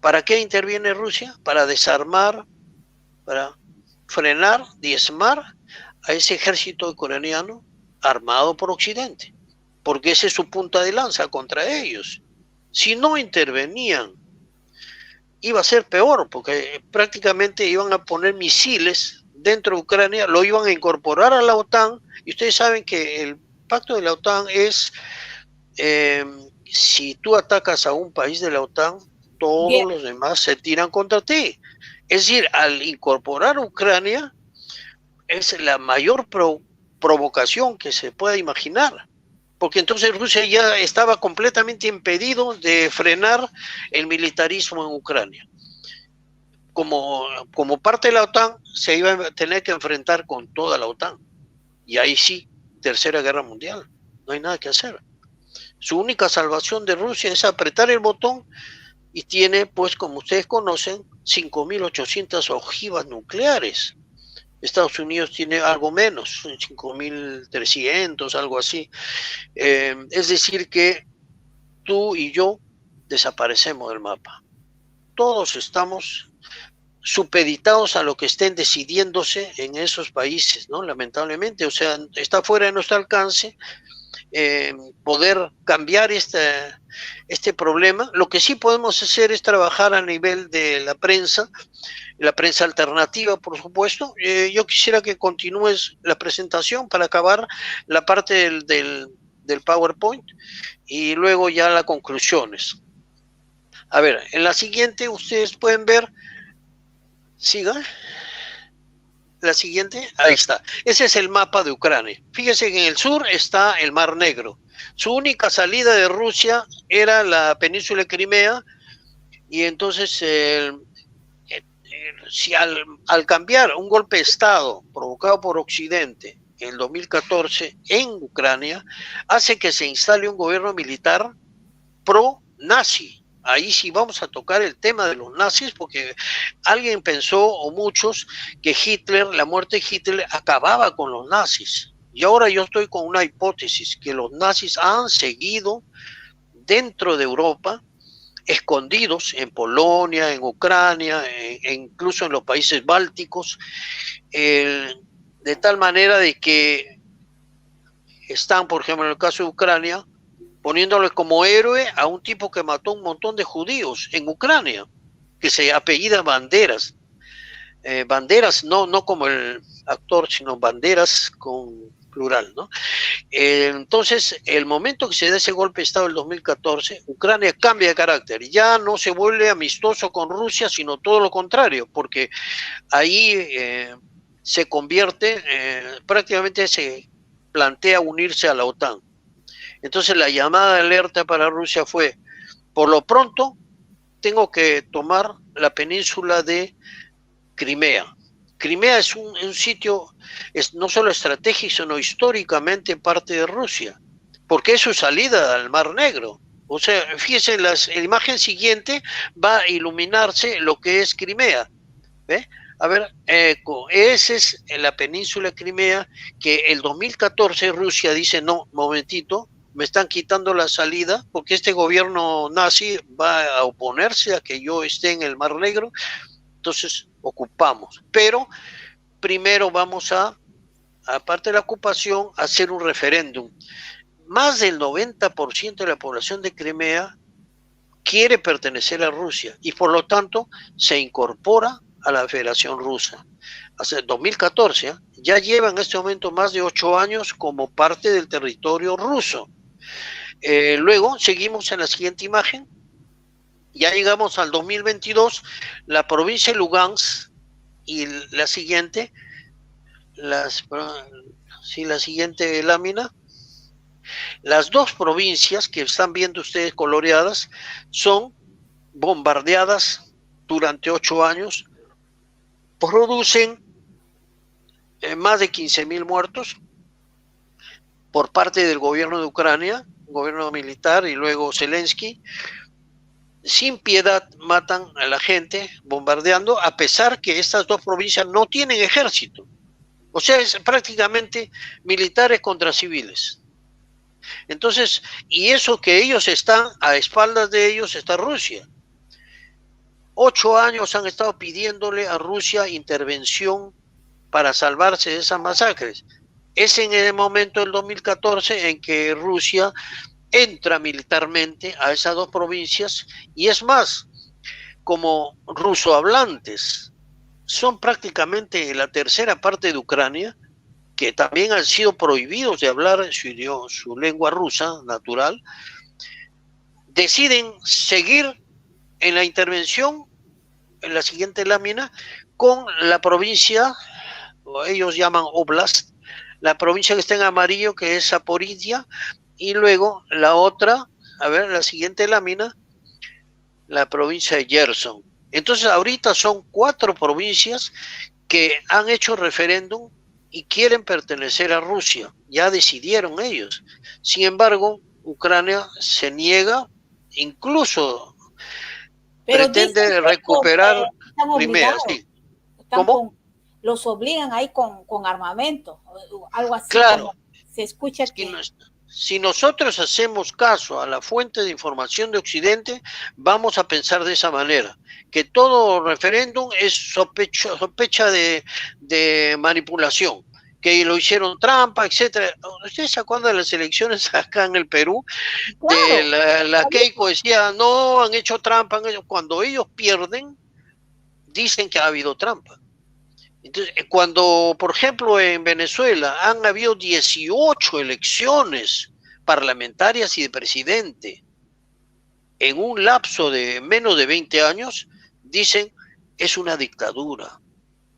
¿Para qué interviene Rusia? Para desarmar, para frenar, diezmar a ese ejército ucraniano armado por Occidente, porque esa es su punta de lanza contra ellos. Si no intervenían, iba a ser peor, porque prácticamente iban a poner misiles dentro de Ucrania, lo iban a incorporar a la OTAN, y ustedes saben que el pacto de la OTAN es, si tú atacas a un país de la OTAN, todos los demás se tiran contra ti. Es decir, al incorporar Ucrania, es la mayor provocación que se pueda imaginar, porque entonces Rusia ya estaba completamente impedido de frenar el militarismo en Ucrania. Como parte de la OTAN, se iba a tener que enfrentar con toda la OTAN, y ahí sí, Tercera Guerra Mundial, no hay nada que hacer. Su única salvación de Rusia es apretar el botón, y tiene, pues, como ustedes conocen, 5.800 ojivas nucleares. Estados Unidos tiene algo menos, 5.300, algo así. Es decir que tú y yo desaparecemos del mapa. Todos estamos supeditados a lo que estén decidiéndose en esos países, ¿no? Lamentablemente, o sea, está fuera de nuestro alcance poder cambiar este problema. Lo que sí podemos hacer es trabajar a nivel de la prensa alternativa, por supuesto. Yo quisiera que continúes la presentación para acabar la parte del PowerPoint y luego ya las conclusiones. A ver, en la siguiente ustedes pueden ver, siga. La siguiente, ahí está. Ese es el mapa de Ucrania. Fíjense que en el sur está el Mar Negro. Su única salida de Rusia era la península de Crimea, y entonces si al cambiar un golpe de Estado provocado por Occidente en el 2014 en Ucrania, hace que se instale un gobierno militar pro-nazi. Ahí sí vamos a tocar el tema de los nazis, porque alguien pensó, o muchos, que Hitler, la muerte de Hitler, acababa con los nazis. Y ahora yo estoy con una hipótesis, que los nazis han seguido dentro de Europa, escondidos en Polonia, en Ucrania, e incluso en los países bálticos, de tal manera de que están, por ejemplo, en el caso de Ucrania, poniéndole como héroe a un tipo que mató un montón de judíos en Ucrania, que se apellida Banderas. Banderas, no como el actor, sino Banderas con plural, ¿no? Entonces, el momento que se da ese golpe de Estado del 2014, Ucrania cambia de carácter, ya no se vuelve amistoso con Rusia, sino todo lo contrario, porque ahí se convierte, prácticamente se plantea unirse a la OTAN. Entonces la llamada de alerta para Rusia fue, por lo pronto, tengo que tomar la península de Crimea. Crimea es un sitio, es no solo estratégico, sino históricamente parte de Rusia, porque es su salida al Mar Negro. O sea, fíjense, la imagen siguiente va a iluminarse lo que es Crimea. ¿Ve? A ver, esa es la península de Crimea, que el 2014 Rusia dice, no, momentito, me están quitando la salida, porque este gobierno nazi va a oponerse a que yo esté en el Mar Negro, entonces ocupamos. Pero primero vamos a, aparte de la ocupación, hacer un referéndum. Más del 90% de la población de Crimea quiere pertenecer a Rusia, y por lo tanto se incorpora a la Federación Rusa. Hace 2014, ya lleva en este momento más de 8 años como parte del territorio ruso. Luego seguimos en la siguiente imagen, ya llegamos al 2022, la provincia de Lugansk, y la siguiente, la siguiente lámina, las dos provincias que están viendo ustedes coloreadas son bombardeadas durante 8 años, producen más de 15.000 muertos, por parte del gobierno de Ucrania, gobierno militar, y luego Zelensky, sin piedad matan a la gente bombardeando, a pesar que estas dos provincias no tienen ejército. O sea, es prácticamente militares contra civiles. Entonces, y eso que ellos están, a espaldas de ellos está Rusia. 8 años han estado pidiéndole a Rusia intervención para salvarse de esas masacres. Es en el momento del 2014 en que Rusia entra militarmente a esas dos provincias, y es más, como rusohablantes son prácticamente la tercera parte de Ucrania, que también han sido prohibidos de hablar su lengua rusa natural, deciden seguir en la intervención, en la siguiente lámina, con la provincia, ellos llaman Oblast, la provincia que está en amarillo, que es Zaporizhia, y luego la otra, a ver, la siguiente lámina, la provincia de Gerson. Entonces ahorita son 4 provincias que han hecho referéndum y quieren pertenecer a Rusia. Ya decidieron ellos. Sin embargo, Ucrania se niega, incluso Pero pretende recuperar están Crimea. obligados, Sí. están ¿Cómo? los obligan ahí con armamento, algo así, Claro. como se escucha que... Si nosotros hacemos caso a la fuente de información de Occidente, vamos a pensar de esa manera, que todo referéndum es sospecha de manipulación, que lo hicieron trampa, etcétera. ¿Ustedes se acuerdan de las elecciones acá en el Perú? Claro, La Keiko decía, no, han hecho trampa. Cuando ellos pierden, dicen que ha habido trampa. Entonces, cuando, por ejemplo, en Venezuela han habido 18 elecciones parlamentarias y de presidente en un lapso de menos de 20 años, dicen, es una dictadura.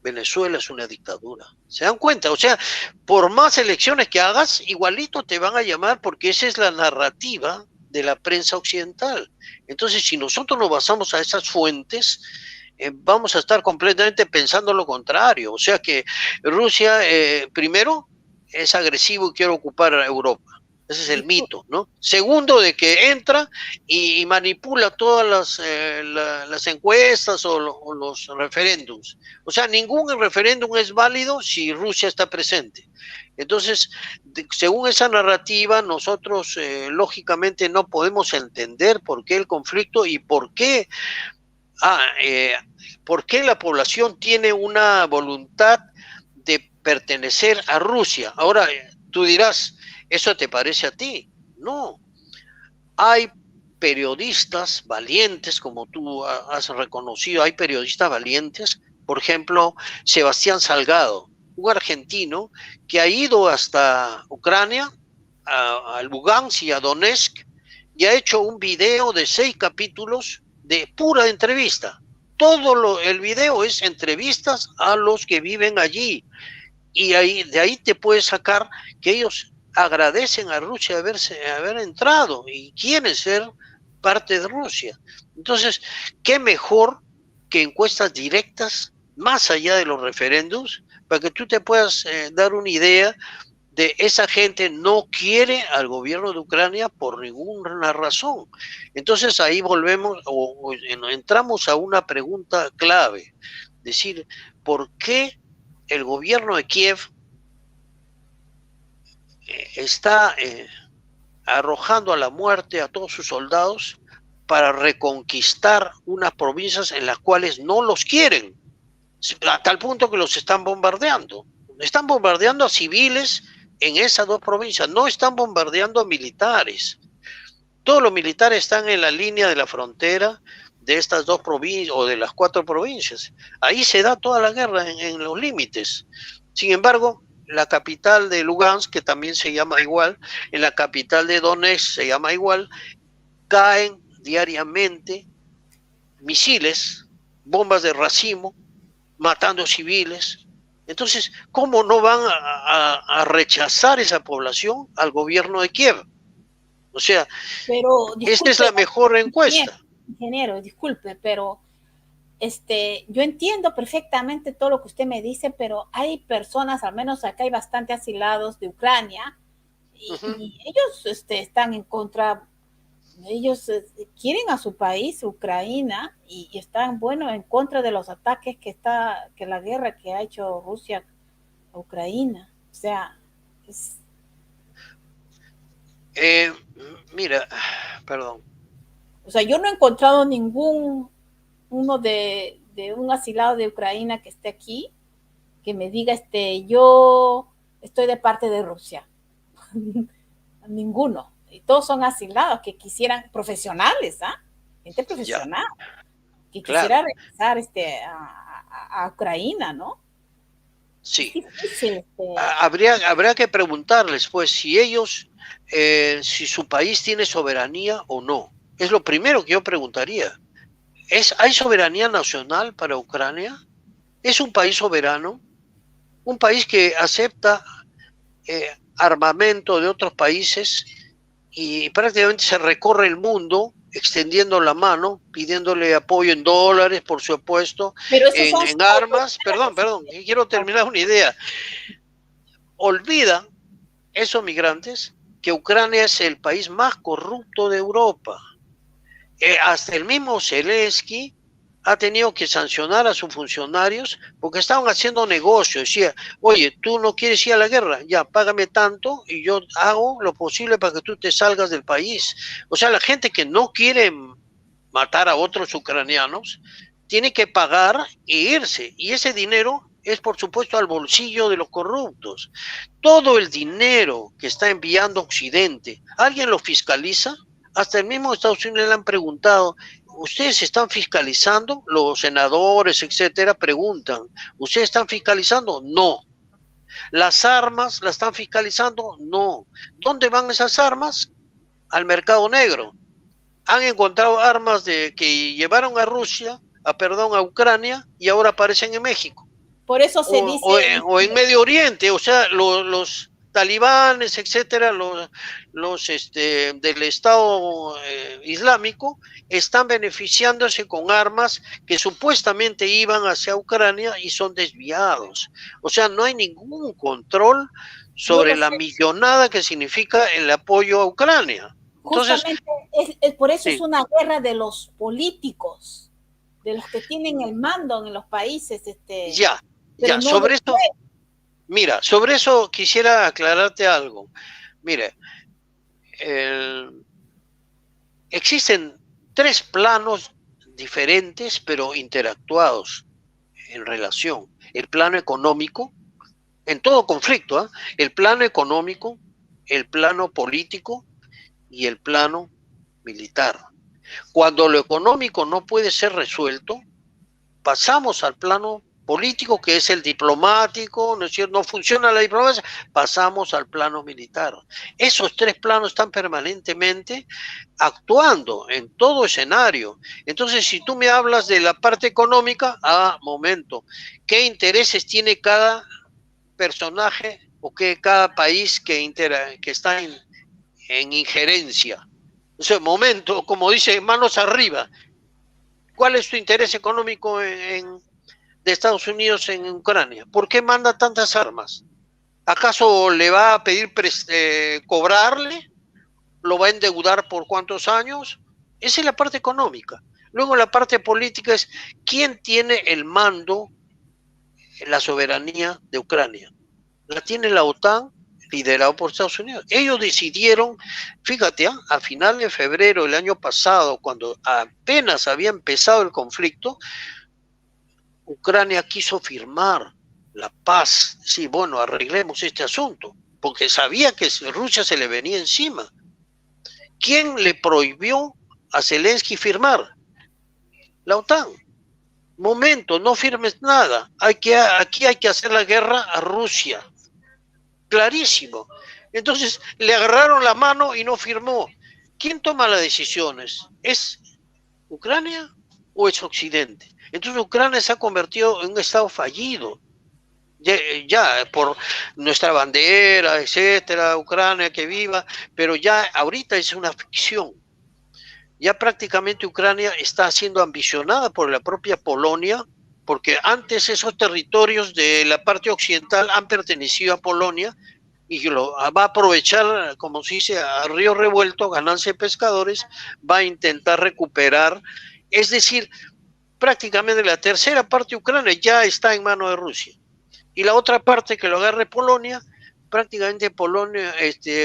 Venezuela es una dictadura. ¿Se dan cuenta? O sea, por más elecciones que hagas, igualito te van a llamar, porque esa es la narrativa de la prensa occidental. Entonces, si nosotros nos basamos a esas fuentes, vamos a estar completamente pensando lo contrario. O sea que Rusia, primero, es agresivo y quiere ocupar a Europa. Ese es el mito, ¿no? Segundo, de que entra y manipula todas las encuestas o los referéndums. O sea, ningún referéndum es válido si Rusia está presente. Entonces, según esa narrativa, nosotros lógicamente no podemos entender por qué el conflicto y por qué ¿por qué la población tiene una voluntad de pertenecer a Rusia? Ahora, tú dirás, ¿eso te parece a ti? No. Hay periodistas valientes, como tú has reconocido, hay periodistas valientes, por ejemplo, Sebastián Salgado, un argentino que ha ido hasta Ucrania, a Lugansk y a Donetsk, y ha hecho un video de 6 capítulos de pura entrevista. El video es entrevistas a los que viven allí, y de ahí te puedes sacar que ellos agradecen a Rusia haber entrado y quieren ser parte de Rusia. Entonces, ¿qué mejor que encuestas directas, más allá de los referéndums, para que tú te puedas dar una idea de esa gente no quiere al gobierno de Ucrania por ninguna razón? Entonces ahí volvemos o entramos a una pregunta clave, decir, ¿por qué el gobierno de Kiev está arrojando a la muerte a todos sus soldados para reconquistar unas provincias en las cuales no los quieren, a tal punto que los están bombardeando? Están bombardeando a civiles en esas 2 provincias, no están bombardeando a militares. Todos los militares están en la línea de la frontera de estas 2 provincias o de las 4 provincias. Ahí se da toda la guerra en los límites. Sin embargo, la capital de Lugansk, que también se llama igual, en la capital de Donetsk se llama igual, caen diariamente misiles, bombas de racimo, matando civiles. Entonces, ¿cómo no van a rechazar esa población al gobierno de Kiev? O sea, pero, esta es la mejor encuesta. Ingeniero, disculpe, pero yo entiendo perfectamente todo lo que usted me dice, pero hay personas, al menos acá hay bastante asilados de Ucrania, Ujú. y ellos están en contra, ellos quieren a su país, Ucrania, y están, bueno, en contra de los ataques que la guerra que ha hecho Rusia a Ucrania. O sea, es, Eh, mira, perdón. o sea, yo no he encontrado ningún uno de un asilado de Ucrania que esté aquí que me diga, yo estoy de parte de Rusia. Ninguno. Y todos son asilados que quisieran, profesionales, ¿ah? Gente Ya, profesional, que claro, quisiera regresar a Ucrania, ¿no? Es sí. difícil. Habría que preguntarles, pues, si ellos, si su país tiene soberanía o no. Es lo primero que yo preguntaría. ¿Hay soberanía nacional para Ucrania? ¿Es un país soberano? ¿Un país que acepta armamento de otros países y prácticamente se recorre el mundo extendiendo la mano, pidiéndole apoyo en dólares, por supuesto, Pero esos son en armas? Perdón, quiero terminar una idea. Olvida esos migrantes que Ucrania es el país más corrupto de Europa. Hasta el mismo Zelensky ha tenido que sancionar a sus funcionarios porque estaban haciendo negocio. Decía, oye, tú no quieres ir a la guerra, ya, págame tanto y yo hago lo posible para que tú te salgas del país. O sea, la gente que no quiere matar a otros ucranianos tiene que pagar e irse. Y ese dinero es, por supuesto, al bolsillo de los corruptos. Todo el dinero que está enviando Occidente, ¿alguien lo fiscaliza? Hasta el mismo Estados Unidos le han preguntado, ¿ustedes están fiscalizando? Los senadores, etcétera, preguntan, ¿ustedes están fiscalizando? No. ¿Las armas las están fiscalizando? No. ¿Dónde van esas armas? Al mercado negro. Han encontrado armas que llevaron a Rusia, a Ucrania, y ahora aparecen en México por eso se dice, o en Medio Oriente, o sea, los talibanes, etcétera, del Estado Islámico están beneficiándose con armas que supuestamente iban hacia Ucrania y son desviados. O sea, no hay ningún control yo sobre lo la sé, millonada que significa el apoyo a Ucrania. Entonces, justamente por eso es sí, una guerra de los políticos, de los que tienen el mando en los países, ya, pero ya, no del sobre esto, pueblo. mira, sobre eso quisiera aclararte algo. Mire, el, existen tres planos diferentes pero interactuados en relación. El plano económico, en todo conflicto, ¿eh? El plano económico, el plano político y el plano militar. Cuando lo económico no puede ser resuelto, pasamos al plano político, que es el diplomático, ¿no es cierto? No funciona la diplomacia, pasamos al plano militar. Esos tres planos están permanentemente actuando en todo escenario. Entonces, si tú me hablas de la parte económica, momento, ¿qué intereses tiene cada personaje o que cada país que está en injerencia? O sea, momento, como dice, manos arriba. ¿Cuál es tu interés económico de Estados Unidos en Ucrania? ¿Por qué manda tantas armas? ¿Acaso le va a pedir cobrarle? ¿Lo va a endeudar por cuántos años? Esa es la parte económica. Luego la parte política es quién tiene el mando, la soberanía de Ucrania. La tiene la OTAN, liderado por Estados Unidos. Ellos decidieron, fíjate, a final de febrero del año pasado, cuando apenas había empezado el conflicto, Ucrania quiso firmar la paz. Sí, bueno, arreglemos este asunto, porque sabía que Rusia se le venía encima. ¿Quién le prohibió a Zelensky firmar? La OTAN. Momento, no firmes nada. Aquí hay que hacer la guerra a Rusia. Clarísimo. Entonces le agarraron la mano y no firmó. ¿Quién toma las decisiones? ¿Es Ucrania o es Occidente? Entonces Ucrania se ha convertido en un estado fallido. Ya por nuestra bandera, etcétera, Ucrania que viva, pero ya ahorita es una ficción. Ya prácticamente Ucrania está siendo ambicionada por la propia Polonia, porque antes esos territorios de la parte occidental han pertenecido a Polonia, y va a aprovechar, como se dice, a río revuelto, ganancia de pescadores, va a intentar recuperar, es decir, prácticamente la tercera parte de Ucrania ya está en manos de Rusia, y la otra parte que lo agarre Polonia, prácticamente Polonia,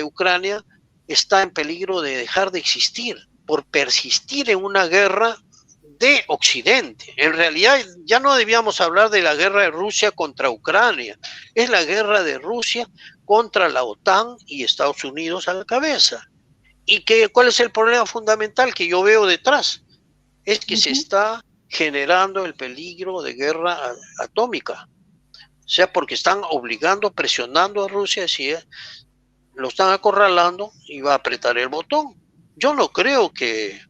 Ucrania está en peligro de dejar de existir por persistir en una guerra de Occidente. En realidad ya no debíamos hablar de la guerra de Rusia contra Ucrania, es la guerra de Rusia contra la OTAN y Estados Unidos a la cabeza. ¿Y cuál es el problema fundamental que yo veo detrás? Es que se está generando el peligro de guerra atómica. O sea, porque están obligando, presionando a Rusia, si lo están acorralando y va a apretar el botón. Yo no creo que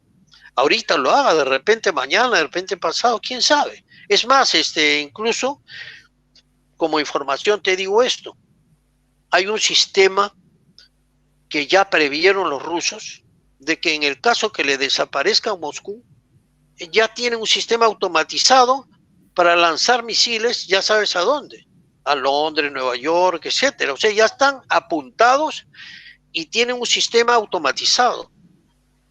ahorita lo haga, de repente mañana, de repente pasado, quién sabe. Es más, incluso como información te digo esto, hay un sistema que ya previeron los rusos de que en el caso que le desaparezca Moscú, ya tienen un sistema automatizado para lanzar misiles, ya sabes a dónde, a Londres, Nueva York, etcétera. O sea, ya están apuntados y tienen un sistema automatizado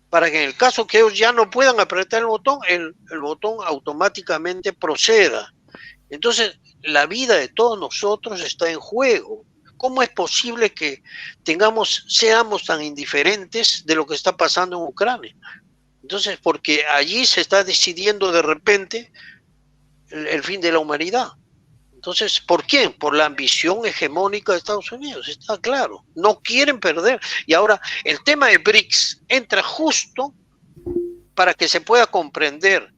para que en el caso que ellos ya no puedan apretar el botón automáticamente proceda. Entonces, la vida de todos nosotros está en juego. ¿Cómo es posible que seamos tan indiferentes de lo que está pasando en Ucrania? Entonces, porque allí se está decidiendo de repente el fin de la humanidad. Entonces, ¿por qué? Por la ambición hegemónica de Estados Unidos, está claro. No quieren perder. Y ahora, el tema de BRICS entra justo para que se pueda comprender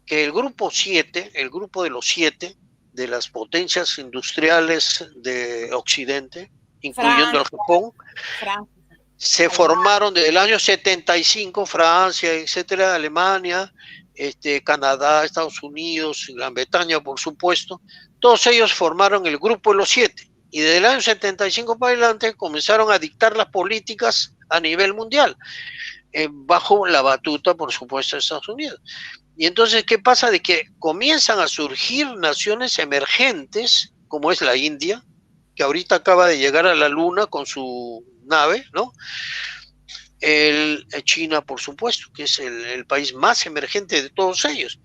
que el grupo 7, el grupo de los 7, de las potencias industriales de Occidente, incluyendo el Japón, se formaron desde el año 75, Francia, etcétera, Alemania, Canadá, Estados Unidos, Gran Bretaña, por supuesto. Todos ellos formaron el grupo de los 7 y desde el año 75 para adelante comenzaron a dictar las políticas a nivel mundial, bajo la batuta, por supuesto, de Estados Unidos. Y entonces, ¿qué pasa? De que comienzan a surgir naciones emergentes, como es la India, que ahorita acaba de llegar a la Luna con su nave, ¿no? China, por supuesto, que es el país más emergente de todos ellos.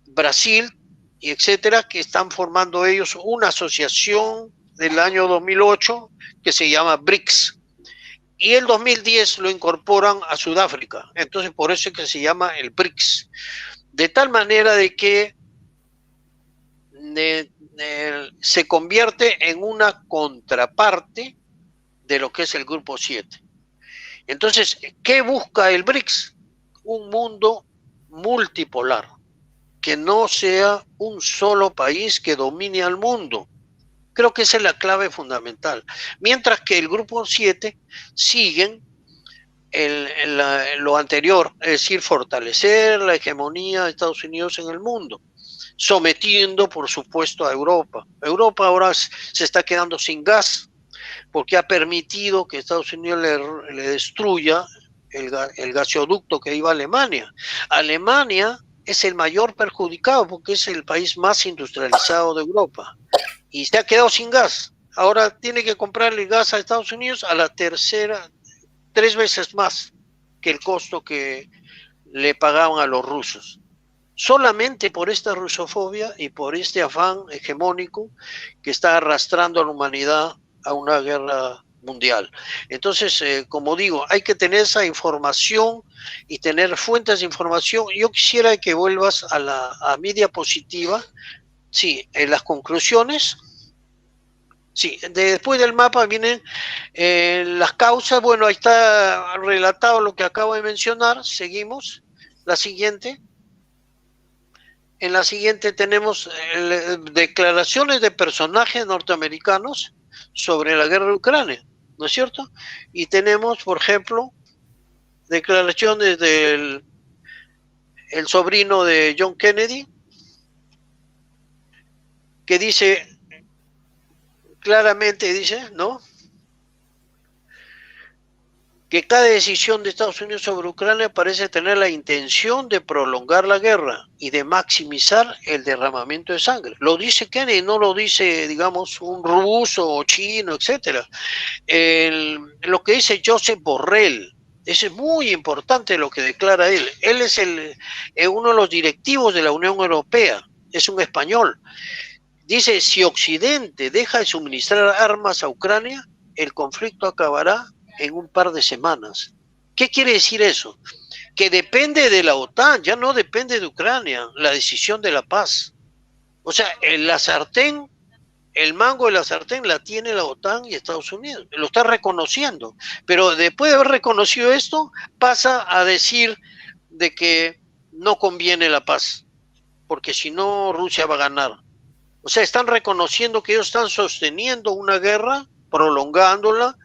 Brasil, y etcétera, que están formando ellos una asociación del año 2008 que se llama BRICS. Y el 2010 lo incorporan a Sudáfrica. Entonces, por eso es que se llama el BRICS. De tal manera de que se convierte en una contraparte de lo que es el Grupo 7. Entonces, ¿qué busca el BRICS? Un mundo multipolar, que no sea un solo país que domine al mundo. Creo que esa es la clave fundamental. Mientras que el Grupo 7 siguen lo anterior, es decir, fortalecer la hegemonía de Estados Unidos en el mundo, sometiendo, por supuesto, a Europa. Europa ahora se está quedando sin gas, porque ha permitido que Estados Unidos le destruya el gasoducto que iba a Alemania. Alemania es el mayor perjudicado porque es el país más industrializado de Europa y se ha quedado sin gas. Ahora tiene que comprarle gas a Estados Unidos a la tercera, 3 veces más que el costo que le pagaban a los rusos. Solamente por esta rusofobia y por este afán hegemónico que está arrastrando a la humanidad a una guerra mundial. Entonces, como digo, hay que tener esa información y tener fuentes de información. Yo quisiera que vuelvas a mi diapositiva. Sí, en las conclusiones. Sí, después del mapa vienen las causas. Bueno, ahí está relatado lo que acabo de mencionar. Seguimos. La siguiente. En la siguiente tenemos declaraciones de personajes norteamericanos sobre la guerra de Ucrania, ¿no es cierto? Y tenemos, por ejemplo, declaraciones del el sobrino de John Kennedy, que dice claramente, dice, ¿no? que cada decisión de Estados Unidos sobre Ucrania parece tener la intención de prolongar la guerra y de maximizar el derramamiento de sangre. Lo dice Kennedy, no lo dice, digamos, un ruso o chino, etcétera. Lo que dice Josep Borrell, eso es muy importante lo que declara él. Él es uno de los directivos de la Unión Europea, es un español. Dice, si Occidente deja de suministrar armas a Ucrania, el conflicto acabará en un par de semanas. ¿Qué quiere decir eso? Que depende de la OTAN, ya no depende de Ucrania, la decisión de la paz. O sea, la sartén, el mango de la sartén la tiene la OTAN y Estados Unidos, lo está reconociendo. Pero después de haber reconocido esto, pasa a decir de que no conviene la paz, porque si no Rusia va a ganar. O sea, están reconociendo que ellos están sosteniendo una guerra, prolongándola,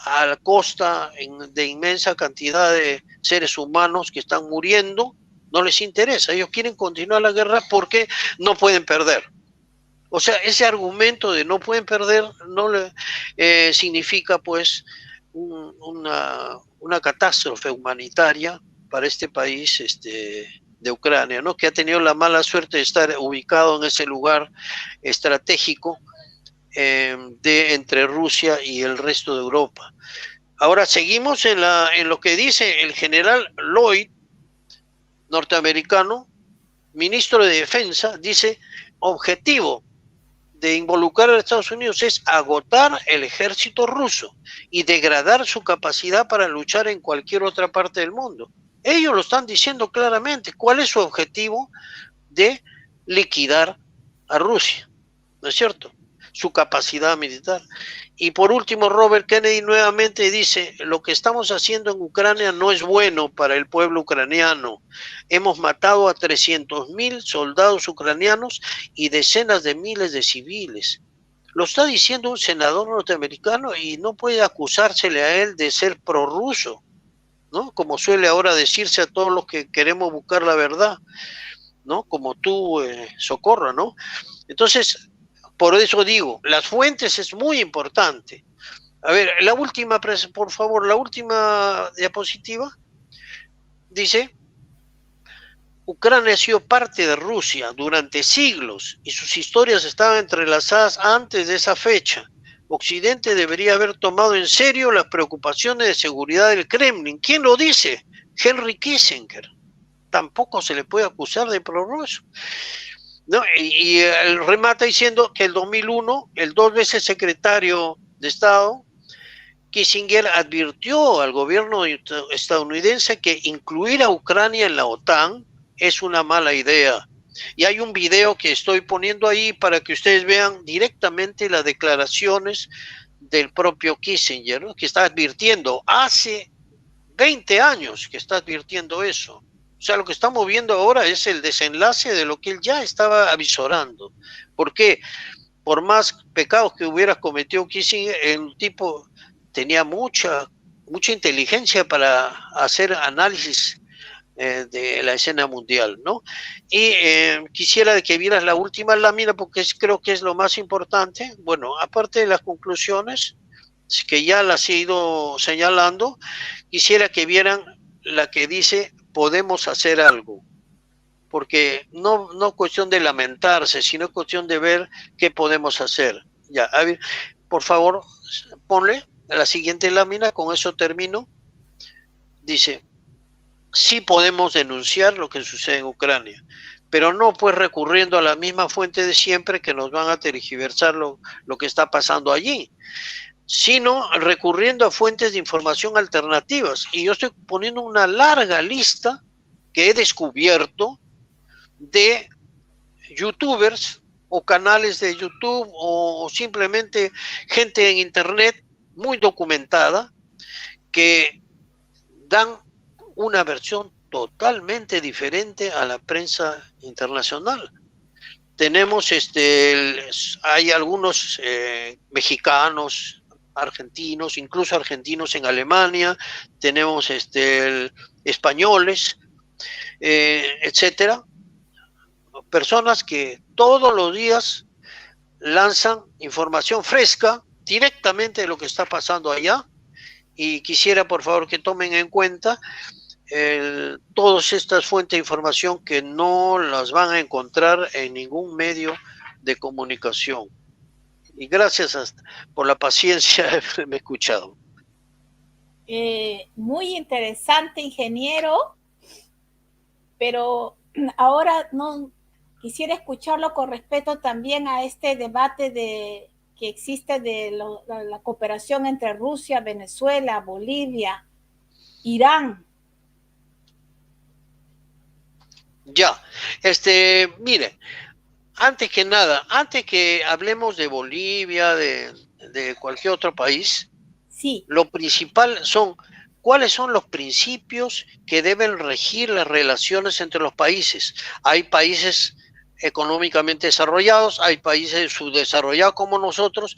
a la costa de inmensa cantidad de seres humanos que están muriendo. No les interesa, ellos quieren continuar la guerra porque no pueden perder. O sea, ese argumento de no pueden perder no significa pues una catástrofe humanitaria para este país de Ucrania, ¿no? Que ha tenido la mala suerte de estar ubicado en ese lugar estratégico entre Rusia y el resto de Europa. Ahora seguimos en lo que dice el general Lloyd, norteamericano, ministro de Defensa, dice, objetivo de involucrar a Estados Unidos es agotar el ejército ruso y degradar su capacidad para luchar en cualquier otra parte del mundo. Ellos lo están diciendo claramente. ¿Cuál es su objetivo? De liquidar a Rusia, ¿no es cierto? Su capacidad militar. Y por último, Robert Kennedy nuevamente dice, lo que estamos haciendo en Ucrania no es bueno para el pueblo ucraniano. Hemos matado a 300,000 soldados ucranianos y decenas de miles de civiles. Lo está diciendo un senador norteamericano y no puede acusársele a él de ser prorruso, ¿no? Como suele ahora decirse a todos los que queremos buscar la verdad, ¿no? Como tú, Socorro, ¿no? Entonces, por eso digo, las fuentes es muy importante. A ver, la última, por favor, la última diapositiva. Dice, Ucrania ha sido parte de Rusia durante siglos y sus historias estaban entrelazadas antes de esa fecha. Occidente debería haber tomado en serio las preocupaciones de seguridad del Kremlin. ¿Quién lo dice? Henry Kissinger. Tampoco se le puede acusar de prorruso. ¿No? Y él remata diciendo que el 2001, el 2 veces secretario de Estado, Kissinger advirtió al gobierno estadounidense que incluir a Ucrania en la OTAN es una mala idea. Y hay un video que estoy poniendo ahí para que ustedes vean directamente las declaraciones del propio Kissinger, ¿no? Que está advirtiendo, hace 20 años que está advirtiendo eso. O sea, lo que estamos viendo ahora es el desenlace de lo que él ya estaba avisorando. ¿Por qué? Por más pecados que hubiera cometido Kissinger, el tipo tenía mucha inteligencia para hacer análisis de la escena mundial, ¿no? Y quisiera que vieras la última lámina porque creo que es lo más importante. Bueno, aparte de las conclusiones, que ya las he ido señalando, quisiera que vieran la que dice podemos hacer algo, porque no cuestión de lamentarse, sino cuestión de ver qué podemos hacer. Ya, a ver, por favor, ponle la siguiente lámina, con eso termino. Dice, sí podemos denunciar lo que sucede en Ucrania, pero no pues recurriendo a la misma fuente de siempre que nos van a tergiversar lo que está pasando allí, sino recurriendo a fuentes de información alternativas. Y yo estoy poniendo una larga lista que he descubierto de youtubers o canales de YouTube o simplemente gente en internet muy documentada que dan una versión totalmente diferente a la prensa internacional. Tenemos hay algunos mexicanos, argentinos, incluso argentinos en Alemania, tenemos españoles, etcétera, personas que todos los días lanzan información fresca directamente de lo que está pasando allá y quisiera por favor que tomen en cuenta todas estas fuentes de información que no las van a encontrar en ningún medio de comunicación. Y gracias por la paciencia de haberme escuchado. Muy interesante, ingeniero, pero ahora no quisiera escucharlo con respeto también a este debate que existe de la cooperación entre Rusia, Venezuela, Bolivia, Irán. Ya, mire, antes que nada, antes que hablemos de Bolivia, de cualquier otro país, sí, lo principal son cuáles son los principios que deben regir las relaciones entre los países. Hay países económicamente desarrollados, hay países subdesarrollados como nosotros,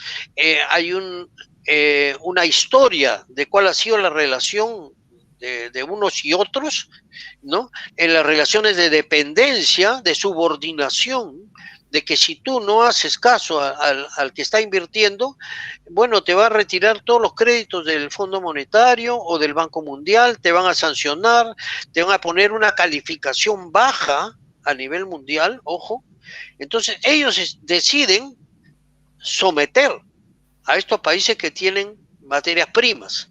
hay una historia de cuál ha sido la relación de unos y otros, ¿no? En las relaciones de dependencia, de subordinación, de que si tú no haces caso al que está invirtiendo, bueno, te va a retirar todos los créditos del Fondo Monetario o del Banco Mundial, te van a sancionar, te van a poner una calificación baja a nivel mundial, ojo. Entonces ellos deciden someter a estos países que tienen materias primas.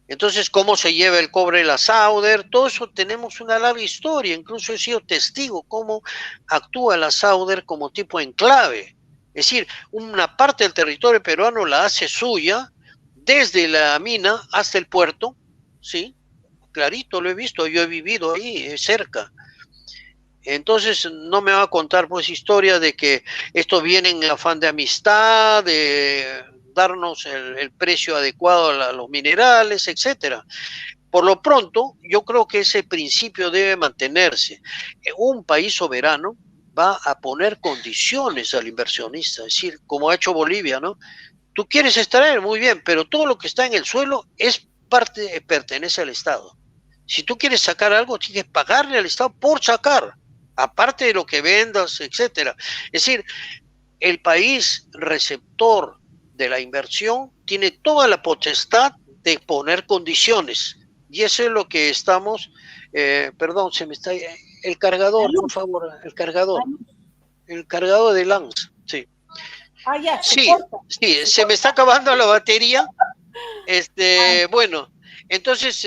Entonces, cómo se lleva el cobre de la Sauder, todo eso tenemos una larga historia, incluso he sido testigo cómo actúa la Sauder como tipo enclave. Es decir, una parte del territorio peruano la hace suya, desde la mina hasta el puerto, ¿sí? Clarito, lo he visto, yo he vivido ahí, cerca. Entonces, no me va a contar pues historia de que esto viene en afán de amistad, de darnos el precio adecuado a los minerales, etcétera. Por lo pronto, yo creo que ese principio debe mantenerse. Un país soberano va a poner condiciones al inversionista, es decir, como ha hecho Bolivia, ¿no? Tú quieres extraer, muy bien, pero todo lo que está en el suelo pertenece al Estado. Si tú quieres sacar algo, tienes que pagarle al Estado por sacar, aparte de lo que vendas, etcétera. Es decir, el país receptor de la inversión tiene toda la potestad de poner condiciones. Y eso es lo que estamos, perdón, se me está, el cargador, por favor, el cargador de Lance, sí. Ah, ya, sí, se me está acabando la batería. Bueno, entonces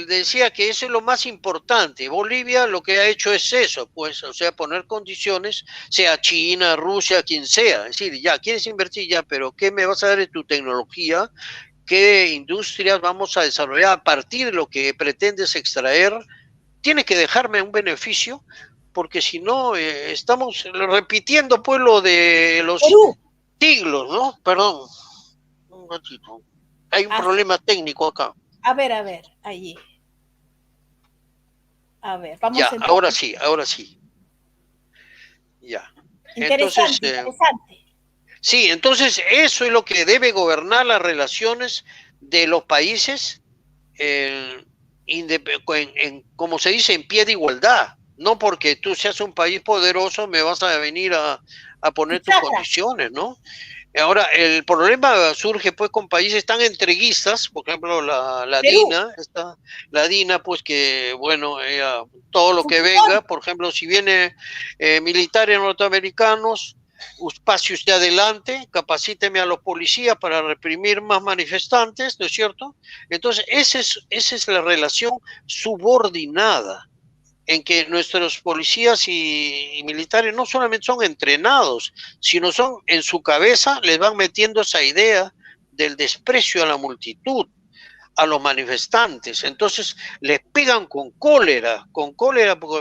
decía que eso es lo más importante. Bolivia lo que ha hecho es eso, pues, o sea, poner condiciones, sea China, Rusia, quien sea. Es decir, ya, quieres invertir ya, pero ¿qué me vas a dar de tu tecnología? ¿Qué industrias vamos a desarrollar a partir de lo que pretendes extraer? Tienes que dejarme un beneficio, porque si no, estamos repitiendo pues lo de los siglos, ¿no? Perdón, un ratito. Hay un problema técnico acá. A ver, allí. A ver, vamos ya, a ahora sí. Ya. Interesante, interesante. Sí, entonces eso es lo que debe gobernar las relaciones de los países, como se dice, en pie de igualdad. No porque tú seas un país poderoso me vas a venir a poner tus condiciones, ¿no? Ahora, el problema surge pues con países tan entreguistas, por ejemplo la DINA, pues que, bueno, todo lo que venga, por ejemplo, si viene militares norteamericanos, pase usted adelante, capacíteme a los policías para reprimir más manifestantes, ¿no es cierto? Entonces, esa es la relación subordinada, en que nuestros policías y militares no solamente son entrenados, sino son en su cabeza, les van metiendo esa idea del desprecio a la multitud, a los manifestantes. Entonces les pegan con cólera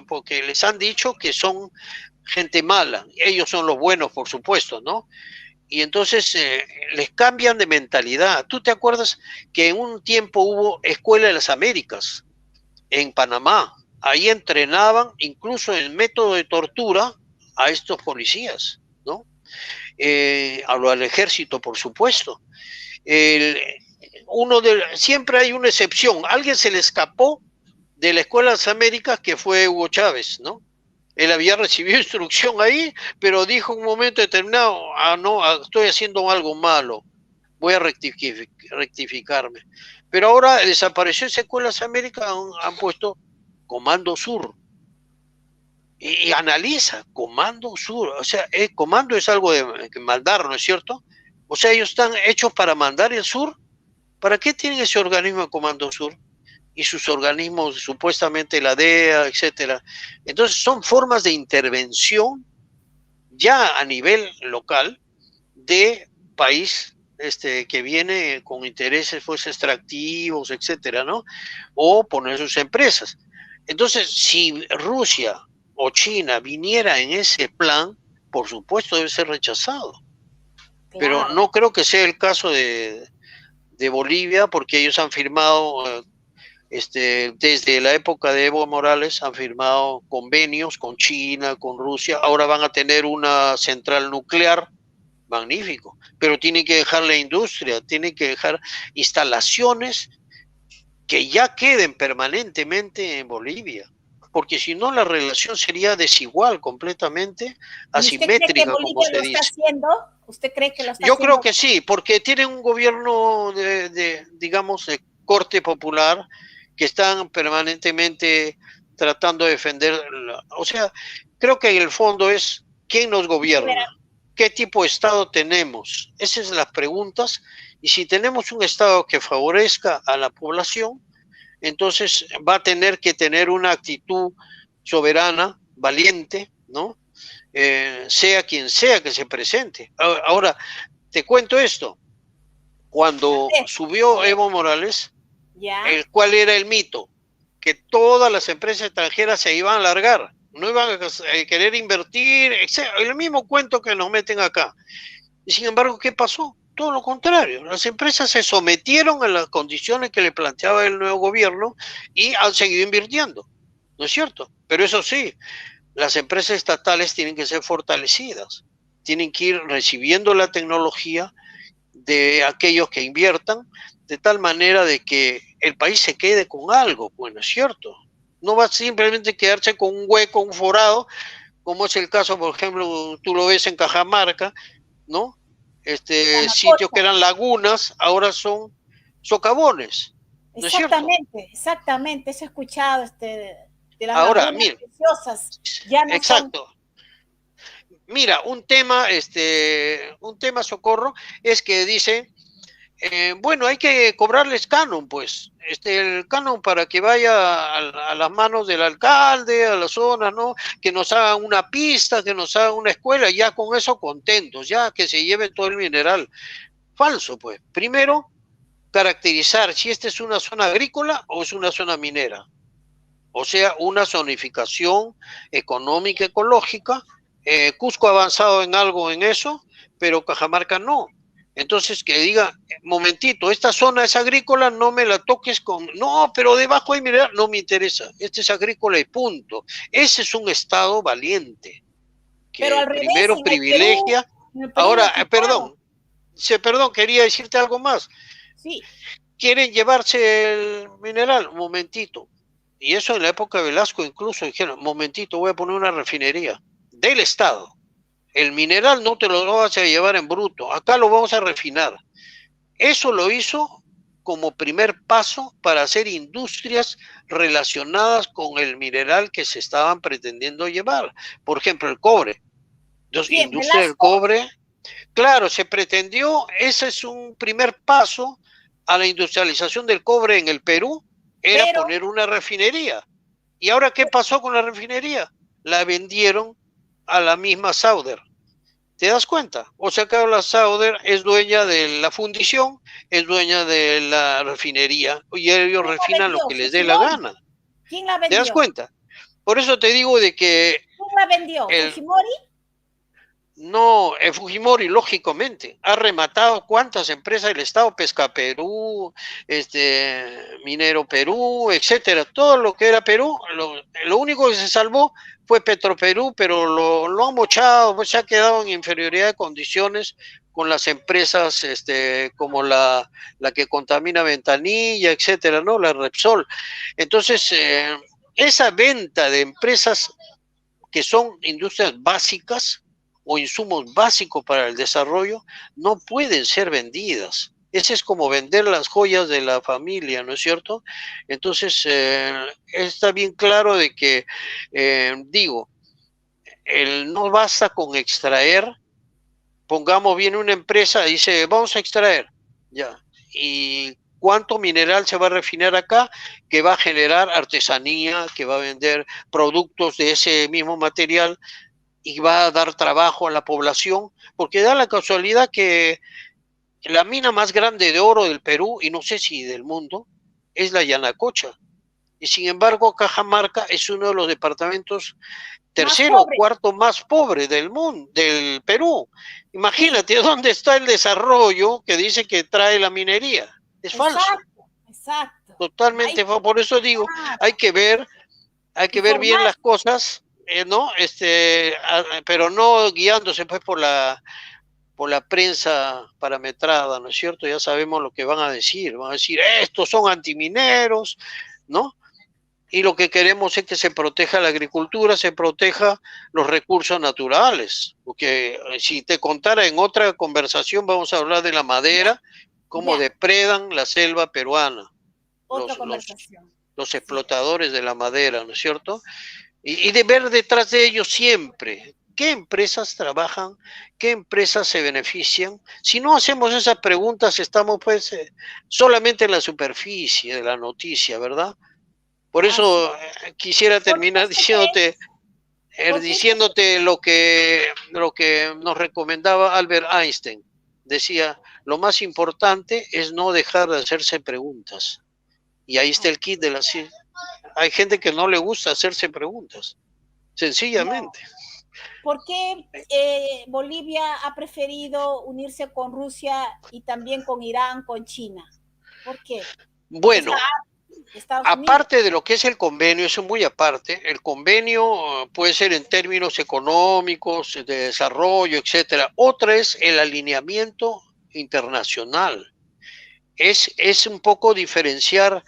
porque les han dicho que son gente mala. Ellos son los buenos, por supuesto, ¿no? Y entonces les cambian de mentalidad. ¿Tú te acuerdas que en un tiempo hubo Escuela de las Américas en Panamá? Ahí entrenaban incluso el método de tortura a estos policías, ¿no? Al ejército, por supuesto. Siempre hay una excepción. Alguien se le escapó de la Escuela de las Américas, que fue Hugo Chávez, ¿no? Él había recibido instrucción ahí, pero dijo en un momento determinado, no, estoy haciendo algo malo, voy a rectificarme. Pero ahora desapareció Escuelas América, han puesto Comando Sur. Y analiza, Comando Sur, o sea, Comando es algo de mandar, ¿no es cierto? O sea, ellos están hechos para mandar el sur. ¿Para qué tienen ese organismo de Comando Sur? Y sus organismos, supuestamente la DEA, etcétera. Entonces, son formas de intervención ya a nivel local de país que viene con intereses pues extractivos, etcétera, ¿no? O poner sus empresas. Entonces, si Rusia o China viniera en ese plan, por supuesto debe ser rechazado. Claro. Pero no creo que sea el caso de Bolivia, porque ellos han firmado, desde la época de Evo Morales, han firmado convenios con China, con Rusia. Ahora van a tener una central nuclear, magnífico, pero tienen que dejar la industria, tienen que dejar instalaciones que ya queden permanentemente en Bolivia, porque si no la relación sería desigual, completamente asimétrica, como se dice. ¿Usted cree que lo está Yo haciendo? creo que sí, porque tienen un gobierno digamos, de corte popular, que están permanentemente tratando de defender, o sea, creo que en el fondo es ¿quién nos gobierna? ¿Qué tipo de Estado tenemos? Esas son las preguntas, y si tenemos un Estado que favorezca a la población, entonces va a tener que tener una actitud soberana, valiente, ¿no? Sea quien sea que se presente. Ahora, te cuento esto. Cuando subió Evo Morales, ¿cuál era el mito? Que todas las empresas extranjeras se iban a largar, no iban a querer invertir, etc. El mismo cuento que nos meten acá. Y sin embargo, ¿qué pasó? Todo lo contrario. Las empresas se sometieron a las condiciones que le planteaba el nuevo gobierno y han seguido invirtiendo, ¿no es cierto? Pero eso sí, las empresas estatales tienen que ser fortalecidas, tienen que ir recibiendo la tecnología de aquellos que inviertan, de tal manera de que el país se quede con algo, bueno, es cierto. No va a simplemente quedarse con un hueco, un forado, como es el caso, por ejemplo, tú lo ves en Cajamarca, ¿no? Sitios que eran lagunas, ahora son socavones, ¿no es cierto? Exactamente, eso he escuchado, de las ahora, lagunas mira, preciosas, ya no exacto. Son... Mira, un tema, Socorro, es que dice, bueno, hay que cobrarles canon, pues, el canon para que vaya a las manos del alcalde, a la zona, ¿no? Que nos hagan una pista, que nos hagan una escuela, ya con eso contentos, ya que se lleve todo el mineral. Falso, pues. Primero, caracterizar si esta es una zona agrícola o es una zona minera. O sea, una zonificación económica, ecológica. Cusco ha avanzado en algo en eso, pero Cajamarca no. Entonces, que diga, momentito, esta zona es agrícola, no me la toques con... No, pero debajo hay mineral, no me interesa. Este es agrícola y punto. Ese es un Estado valiente, que pero al revés, primero privilegia... Ahora, perdón, quería decirte algo más. Sí. Quieren llevarse el mineral, un momentito. Y eso en la época de Velasco incluso dijeron, momentito, voy a poner una refinería del Estado. El mineral no te lo vas a llevar en bruto, acá lo vamos a refinar. Eso lo hizo como primer paso para hacer industrias relacionadas con el mineral que se estaban pretendiendo llevar. Por ejemplo, el cobre. Entonces, industria del cobre, claro, se pretendió, ese es un primer paso a la industrialización del cobre en el Perú, era poner una refinería. ¿Y ahora qué pasó con la refinería? La vendieron a la misma Sauder. ¿Te das cuenta? O sea que la Sauder es dueña de la fundición, es dueña de la refinería, y ellos refinan lo que les dé la gana. ¿Quién la vendió? ¿Te das cuenta? Por eso te digo de que... ¿Quién la vendió? ¿Fujimori? No, Fujimori, lógicamente, ha rematado cuántas empresas del Estado, Pesca Perú, Minero Perú, etcétera, todo lo que era Perú, lo único que se salvó fue Petroperú, pero lo han mochado, pues se ha quedado en inferioridad de condiciones con las empresas como la que contamina Ventanilla, etcétera, ¿no? La Repsol. Entonces, esa venta de empresas que son industrias básicas o insumos básicos para el desarrollo no pueden ser vendidas. Ese es como vender las joyas de la familia, ¿no es cierto? Entonces, está bien claro de que, digo, no basta con extraer, pongamos bien una empresa, dice, vamos a extraer, ya, y cuánto mineral se va a refinar acá, que va a generar artesanía, que va a vender productos de ese mismo material y va a dar trabajo a la población, porque da la casualidad que la mina más grande de oro del Perú, y no sé si del mundo, es la Yanacocha. Y sin embargo, Cajamarca es uno de los departamentos tercero o cuarto más pobre del mundo, del Perú. Imagínate, sí, dónde está el desarrollo que dice que trae la minería. Es falso. Exacto. Totalmente falso. Por eso digo, hay que ver bien las cosas, ¿no? Pero no guiándose pues por la prensa parametrada, ¿no es cierto? Ya sabemos lo que van a decir estos son antimineros, ¿no? Y lo que queremos es que se proteja la agricultura, se proteja los recursos naturales, porque si te contara en otra conversación vamos a hablar de la madera, cómo depredan la selva peruana, los explotadores de la madera, ¿no es cierto? Y de ver detrás de ellos siempre qué empresas trabajan, qué empresas se benefician. Si no hacemos esas preguntas, estamos pues solamente en la superficie de la noticia, ¿verdad? Por eso quisiera terminar diciéndote lo que nos recomendaba Albert Einstein. Decía, lo más importante es no dejar de hacerse preguntas. Y ahí está el kit de la ciencia. Hay gente que no le gusta hacerse preguntas, sencillamente. No. ¿Por qué Bolivia ha preferido unirse con Rusia y también con Irán, con China? ¿Por qué? Bueno, aparte de lo que es el convenio, eso es muy aparte, el convenio puede ser en términos económicos, de desarrollo, etcétera. Otra es el alineamiento internacional. Es un poco diferenciar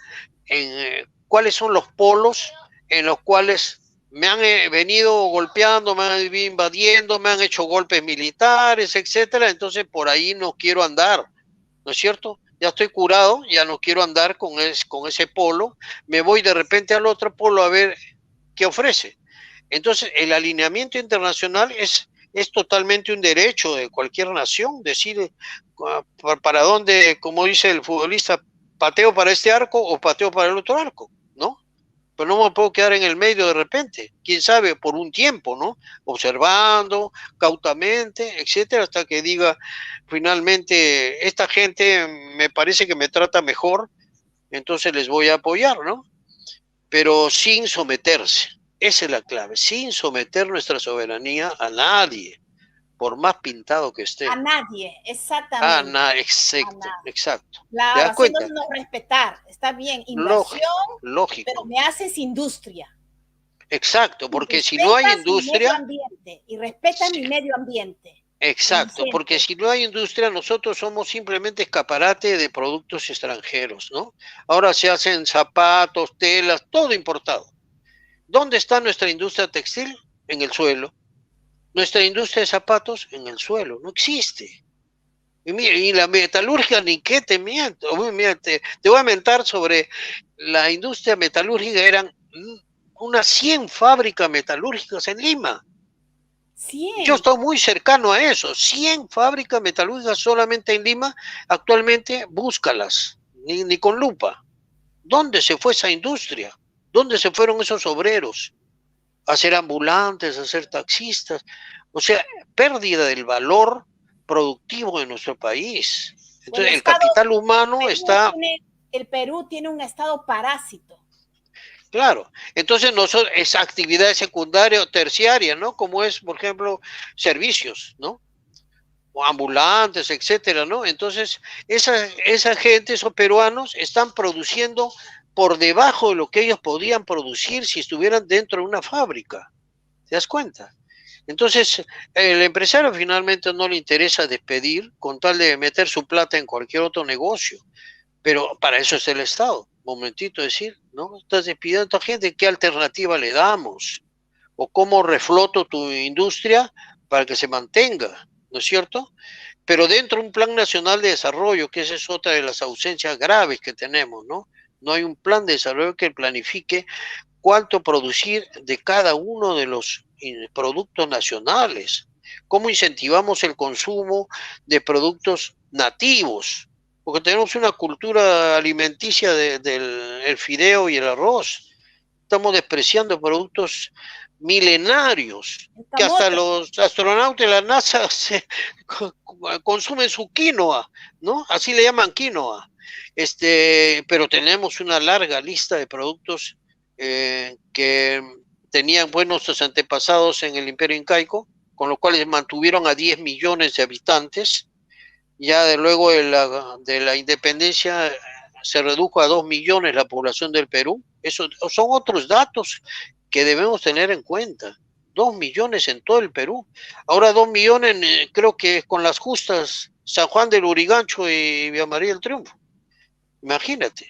en cuáles son los polos en los cuales me han venido golpeando, me han venido invadiendo, me han hecho golpes militares, etcétera. Entonces por ahí no quiero andar, ¿no es cierto? Ya estoy curado, ya no quiero andar con ese polo, me voy de repente al otro polo a ver qué ofrece. Entonces el alineamiento internacional es totalmente un derecho de cualquier nación, decir para dónde, como dice el futbolista, pateo para este arco o pateo para el otro arco, ¿no? Pero no me puedo quedar en el medio de repente, quién sabe, por un tiempo, ¿no? Observando, cautamente, etcétera, hasta que diga, finalmente, esta gente me parece que me trata mejor, entonces les voy a apoyar, ¿no? Pero sin someterse, esa es la clave, sin someter nuestra soberanía a nadie, por más pintado que esté. A nadie, exactamente. Exacto. Claro, haciéndonos respetar, está bien, inversión, lógico. Pero me haces industria. Exacto, porque si no hay industria... Y respeta mi medio ambiente. Exacto, porque si no hay industria, nosotros somos simplemente escaparate de productos extranjeros, ¿no? Ahora se hacen zapatos, telas, todo importado. ¿Dónde está nuestra industria textil? En el suelo. Nuestra industria de zapatos, en el suelo. No existe. Y la metalurgia, ni qué te miento. Te voy a mentar sobre la industria metalúrgica. Eran unas 100 fábricas metalúrgicas en Lima. 100. Yo estoy muy cercano a eso. 100 fábricas metalúrgicas solamente en Lima. Actualmente, búscalas. Ni con lupa. ¿Dónde se fue esa industria? ¿Dónde se fueron esos obreros? A ser ambulantes, a ser taxistas. O sea, pérdida del valor productivo de nuestro país. Entonces, el capital humano está... El Perú tiene un estado parásito. Claro. Entonces, nosotros, esa actividad secundaria o terciaria, ¿no? Como es, por ejemplo, servicios, ¿no? O ambulantes, etcétera, ¿no? Entonces, esa gente, esos peruanos, están produciendo por debajo de lo que ellos podían producir si estuvieran dentro de una fábrica. ¿Te das cuenta? Entonces, el empresario finalmente no le interesa despedir con tal de meter su plata en cualquier otro negocio. Pero para eso es el Estado. Momentito decir, ¿no? Estás despidiendo a esta gente, ¿qué alternativa le damos? ¿O cómo refloto tu industria para que se mantenga? ¿No es cierto? pero dentro de un plan nacional de desarrollo, que esa es otra de las ausencias graves que tenemos, ¿no? No hay un plan de desarrollo que planifique cuánto producir de cada uno de los productos nacionales. ¿Cómo incentivamos el consumo de productos nativos? Porque tenemos una cultura alimenticia del fideo y el arroz. Estamos despreciando productos milenarios, que hasta los astronautas de la NASA consumen su quinoa, ¿no? Así le llaman quinoa. Pero tenemos una larga lista de productos que tenían buenos antepasados en el Imperio Incaico, con lo cual mantuvieron a 10 millones de habitantes. Ya de luego de la independencia se redujo a 2 millones la población del Perú. Esos son otros datos que debemos tener en cuenta. 2 millones en todo el Perú. Ahora 2 millones, creo que con las justas, San Juan del Urigancho y Villa María del Triunfo. Imagínate,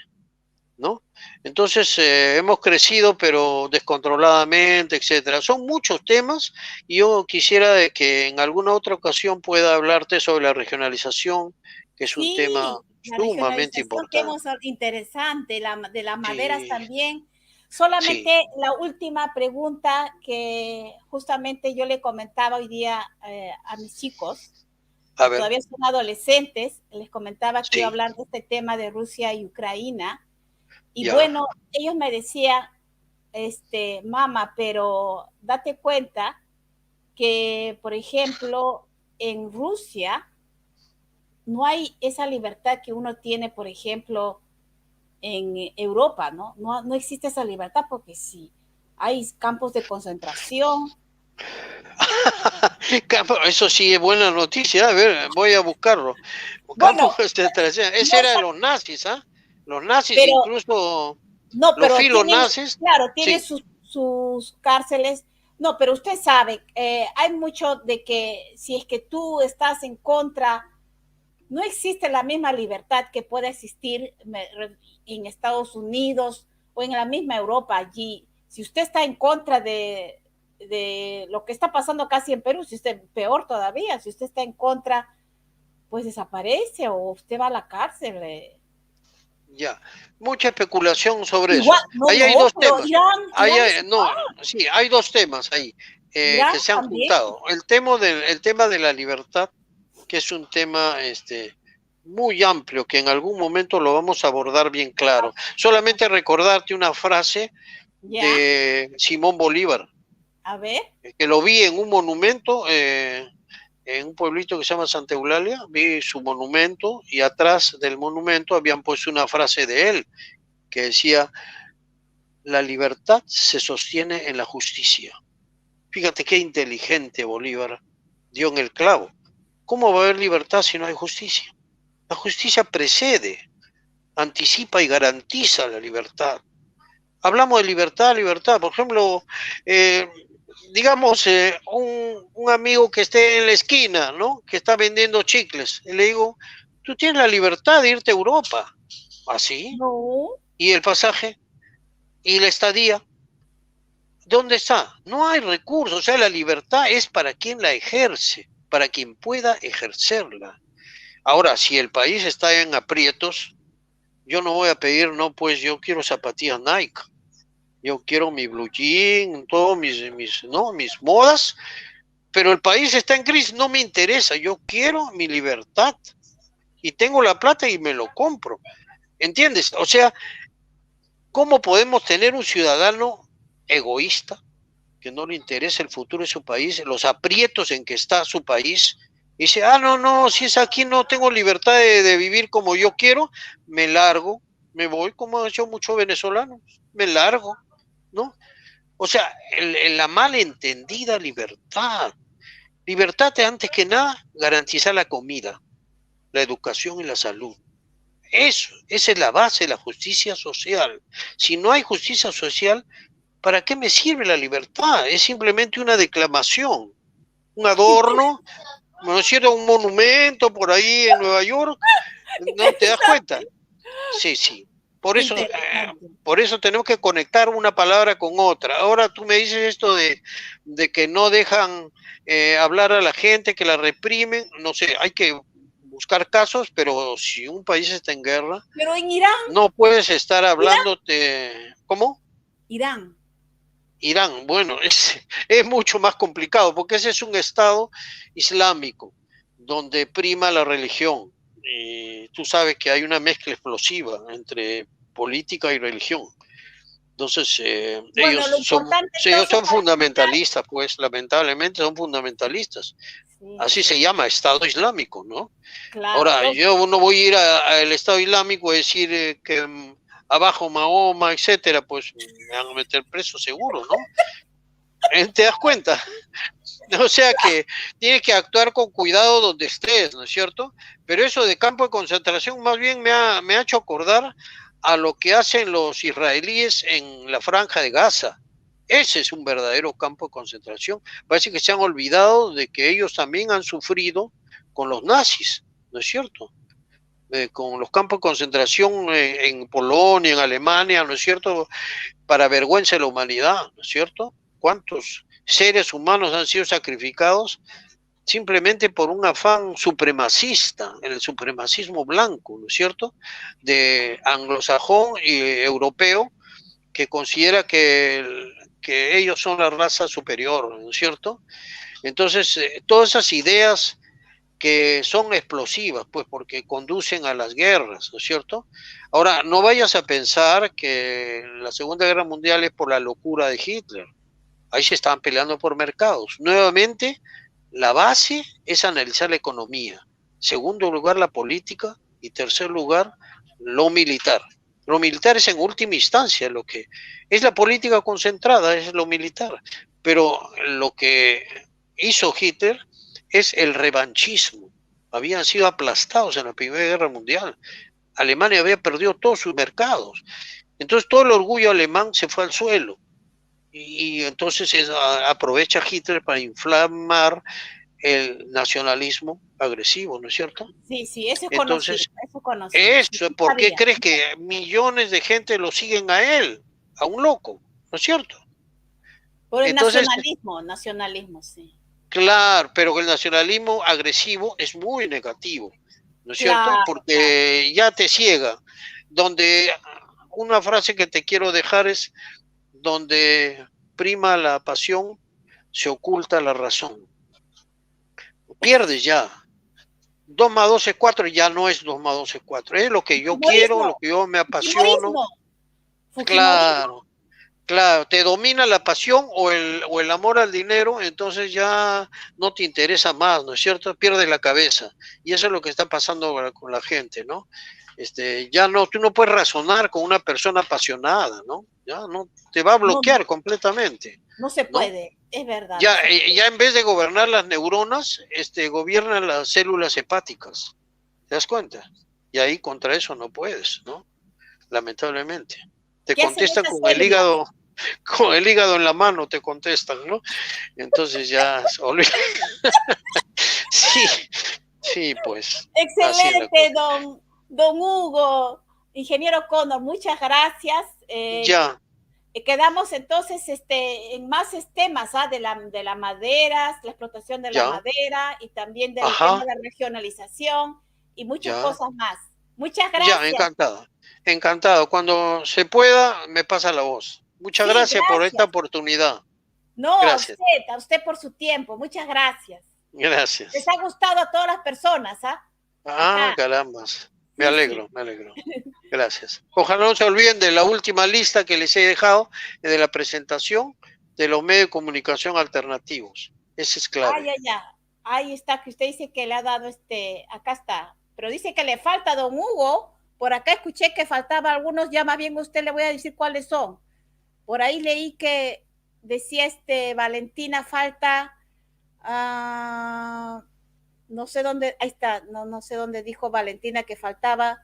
¿no? Entonces hemos crecido, pero descontroladamente, etcétera. Son muchos temas y yo quisiera de que en alguna otra ocasión pueda hablarte sobre la regionalización, que es un tema sumamente importante. Interesante, de las maderas también. Solamente la última pregunta que justamente yo le comentaba hoy día a mis chicos, que todavía son adolescentes, les comentaba que iba a hablar de este tema de Rusia y Ucrania. Y bueno, ellos me decían, mamá, pero date cuenta que, por ejemplo, en Rusia no hay esa libertad que uno tiene, por ejemplo, en Europa, ¿no? No existe esa libertad porque sí, hay campos de concentración. Eso sí es buena noticia. A ver, voy a buscarlo. Bueno, ese era de los nazis, ¿ah? Los nazis, pero, incluso los filonazis. Claro, tienen sus cárceles. No, pero usted sabe, hay mucho de que si es que tú estás en contra, no existe la misma libertad que puede existir en Estados Unidos o en la misma Europa allí. Si usted está en contra de lo que está pasando casi en Perú, si usted, peor todavía, si usted está en contra, pues desaparece o usted va a la cárcel. Ya, mucha especulación sobre eso. Ahí hay dos temas. Hay dos temas ahí que se han juntado. El tema de la libertad, que es un tema muy amplio, que en algún momento lo vamos a abordar bien claro. Solamente recordarte una frase de Simón Bolívar. A ver. Que lo vi en un monumento, en un pueblito que se llama Santa Eulalia, vi su monumento y atrás del monumento habían puesto una frase de él que decía: la libertad se sostiene en la justicia. Fíjate qué inteligente Bolívar, dio en el clavo. ¿Cómo va a haber libertad si no hay justicia? La justicia precede, anticipa y garantiza la libertad. Hablamos de libertad. Por ejemplo, digamos, un amigo que esté en la esquina, ¿no? Que está vendiendo chicles. Y le digo, tú tienes la libertad de irte a Europa. ¿Así? No. ¿Y el pasaje? ¿Y la estadía? ¿Dónde está? No hay recursos. O sea, la libertad es para quien la ejerce, para quien pueda ejercerla. Ahora, si el país está en aprietos, yo no voy a pedir, no, pues yo quiero zapatillas Nike. Yo quiero mi blue jean, todos mis modas, pero el país está en crisis, no me interesa, yo quiero mi libertad y tengo la plata y me lo compro, ¿entiendes? O sea, ¿cómo podemos tener un ciudadano egoísta que no le interesa el futuro de su país, los aprietos en que está su país? Y dice, no, si es aquí no tengo libertad de vivir como yo quiero, me largo, me voy, como han hecho muchos venezolanos, me largo, ¿no? O sea, la malentendida libertad. Libertad es, antes que nada, garantizar la comida, la educación y la salud. Esa es la base de la justicia social. Si no hay justicia social, ¿para qué me sirve la libertad? Es simplemente una declamación, un adorno, ¿no es cierto? Un monumento por ahí en Nueva York. ¿No te das cuenta? Sí. Interesante. por eso tenemos que conectar una palabra con otra. Ahora tú me dices esto de que no dejan hablar a la gente, que la reprimen, no sé, hay que buscar casos, pero si un país está en guerra, Pero en Irán, no puedes estar hablándote, ¿cómo? Irán. Irán, bueno, es mucho más complicado porque ese es un estado islámico donde prima la religión. Y tú sabes que hay una mezcla explosiva entre política y religión. Entonces, Bueno, lo importante ellos entonces son fundamentalistas, pues lamentablemente son fundamentalistas. sí, Así sí, se llama, Estado Islámico, ¿no? claro. Ahora, yo no voy a ir al Estado Islámico a decir que abajo Mahoma, etcétera, pues me van a meter preso seguro, ¿no? ¿Te das cuenta? O sea que tienes que actuar con cuidado donde estés, ¿no es cierto? Pero eso de campo de concentración más bien me ha hecho acordar a lo que hacen los israelíes en la Franja de Gaza. Ese es un verdadero campo de concentración. Parece que se han olvidado de que ellos también han sufrido con los nazis, ¿no es cierto? Con los campos de concentración en Polonia, en Alemania, ¿no es cierto? Para vergüenza de la humanidad, ¿no es cierto? ¿Cuántos seres humanos han sido sacrificados simplemente por un afán supremacista, el supremacismo blanco, ¿no es cierto? De anglosajón y europeo, que considera que ellos son la raza superior, ¿no es cierto? Entonces, todas esas ideas que son explosivas, pues porque conducen a las guerras, ¿no es cierto? Ahora, no vayas a pensar que la Segunda Guerra Mundial es por la locura de Hitler. Ahí se estaban peleando por mercados. Nuevamente, la base es analizar la economía. Segundo lugar, la política. Y tercer lugar, lo militar. Lo militar es en última instancia lo que es la política concentrada, es lo militar. Pero lo que hizo Hitler es el revanchismo. Habían sido aplastados en la Primera Guerra Mundial. Alemania había perdido todos sus mercados. Entonces todo el orgullo alemán se fue al suelo. Y entonces aprovecha Hitler para inflamar el nacionalismo agresivo, ¿no es cierto? Sí, sí, eso es conocido, Entonces, eso es conocido. eso, ¿por qué crees que millones de gente lo siguen a él, a un loco, ¿no es cierto? Por el Entonces, nacionalismo, sí. claro, pero el nacionalismo agresivo es muy negativo, ¿no es cierto? Claro, Porque ya te ciega. Donde una frase que te quiero dejar es: donde prima la pasión, se oculta la razón. Pierdes ya. 2 más 2 es 4, ya no es 2 más 2 es 4. Es lo que yo quiero, lo que yo me apasiono. Claro, claro, te domina la pasión o el amor al dinero, entonces ya no te interesa más, ¿no es cierto? Pierdes la cabeza. Y eso es lo que está pasando ahora con la gente, ¿no? Ya no, tú no puedes razonar con una persona apasionada, ¿no? Ya no, te va a bloquear completamente. No se puede, ¿no? Es verdad. Ya, no ya en vez de gobernar las neuronas, gobiernan las células hepáticas. ¿Te das cuenta? Y ahí contra eso no puedes, ¿no? Lamentablemente. Te contestan con el hígado en la mano, te contestan, ¿no? Entonces ya, sí, pues. Excelente, don Hugo, ingeniero Connor, muchas gracias. Ya. Quedamos entonces en más temas de la madera, la explotación de la madera y también del tema de la regionalización y muchas cosas más. Muchas gracias. Ya, encantado. Cuando se pueda, me pasa la voz. Muchas gracias por esta oportunidad. No, gracias. A usted por su tiempo. Muchas gracias. Gracias. Les ha gustado a todas las personas, Carambas. Me alegro. Gracias. Ojalá no se olviden de la última lista que les he dejado, de la presentación de los medios de comunicación alternativos. Ese es clave. Ahí está, que usted dice que le ha dado acá está. Pero dice que le falta a don Hugo. Por acá escuché que faltaba algunos, ya más bien usted le voy a decir cuáles son. Por ahí leí que decía Valentina falta, no sé dónde, ahí está, no sé dónde dijo Valentina que faltaba,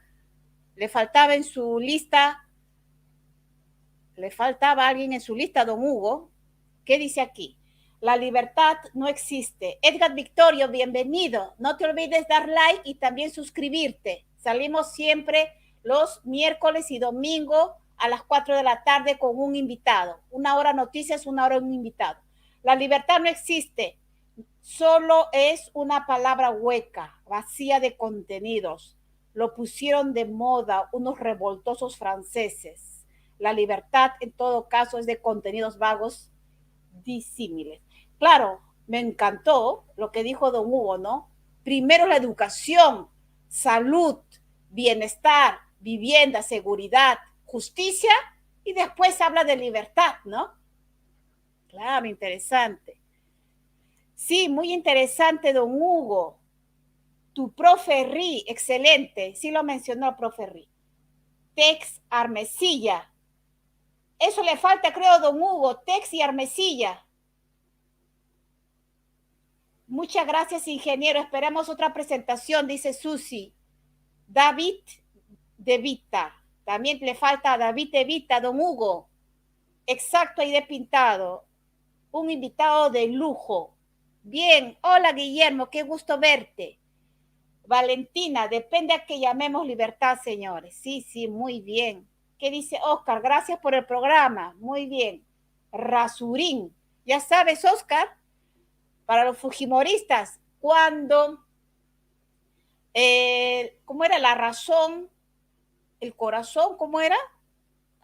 le faltaba en su lista, le faltaba alguien en su lista, don Hugo. ¿Qué dice aquí? La libertad no existe. Edgar Victorio, bienvenido. No te olvides dar like y también suscribirte. Salimos siempre los miércoles y domingo a las 4 de la tarde con un invitado. 1 hora noticias, 1 hora un invitado. La libertad no existe, solo es una palabra hueca, vacía de contenidos. Lo pusieron de moda unos revoltosos franceses. La libertad, en todo caso, es de contenidos vagos, disímiles. Claro, me encantó lo que dijo don Hugo, ¿no? Primero la educación, salud, bienestar, vivienda, seguridad, justicia, y después habla de libertad, ¿no? Claro, interesante. Sí, muy interesante, don Hugo. Tu profe Ri, excelente. Sí lo mencionó el profe Ri. Tex Armesilla. Eso le falta, creo, don Hugo. Tex y Armesilla. Muchas gracias, ingeniero. Esperamos otra presentación, dice Susi. David de Vita. También le falta a David de Vita, don Hugo. Exacto, y de pintado. Un invitado de lujo. Bien, hola Guillermo, qué gusto verte. Valentina, depende a que llamemos libertad, señores. Sí, sí, muy bien. ¿Qué dice Oscar? Gracias por el programa. Muy bien. Rasurín. Ya sabes, Oscar, para los fujimoristas, cuando, ¿cómo era la razón? El corazón, ¿cómo era?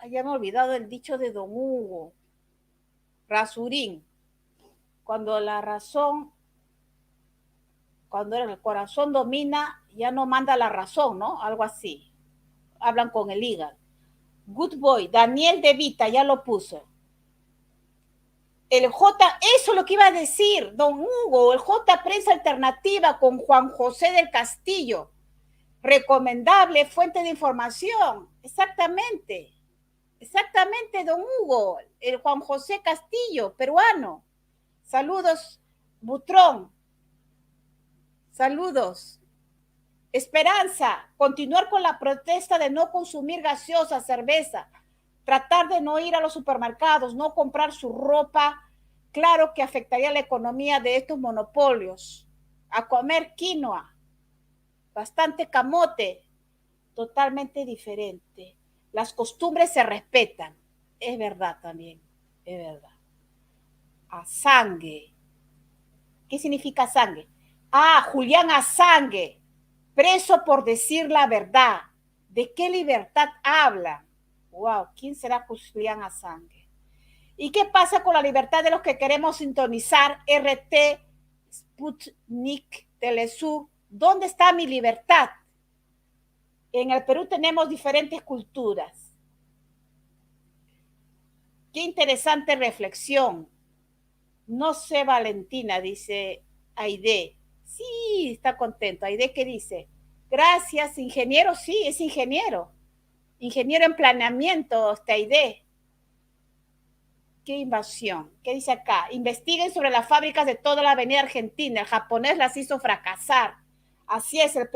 Ya me he olvidado el dicho de don Hugo. Rasurín. Cuando la razón, cuando el corazón domina, ya no manda la razón, ¿no? Algo así. Hablan con el hígado. Good boy. Daniel de Vita, ya lo puso. El J, eso es lo que iba a decir, don Hugo, el J Prensa Alternativa con Juan José del Castillo. Recomendable fuente de información. Exactamente. Exactamente, don Hugo. El Juan José Castillo, peruano. Saludos, Butrón. Saludos. Esperanza, continuar con la protesta de no consumir gaseosa, cerveza, tratar de no ir a los supermercados, no comprar su ropa, claro que afectaría la economía de estos monopolios. A comer quinoa, bastante camote, totalmente diferente. Las costumbres se respetan, es verdad también, es verdad. Azangue, ¿qué significa Azangue? Ah, Julián Azangue, preso por decir la verdad. ¿De qué libertad habla? Wow, ¿quién será Julián Azangue? ¿Y qué pasa con la libertad de los que queremos sintonizar RT, Sputnik, Telesur? ¿Dónde está mi libertad? En el Perú tenemos diferentes culturas. Qué interesante reflexión. No sé, Valentina, dice Aide. Sí, está contento. Aide, ¿qué dice? Gracias, ingeniero. Sí, es ingeniero. Ingeniero en planeamiento, Aide. ¿Qué invasión? ¿Qué dice acá? Investiguen sobre las fábricas de toda la avenida Argentina. El japonés las hizo fracasar. Así es, el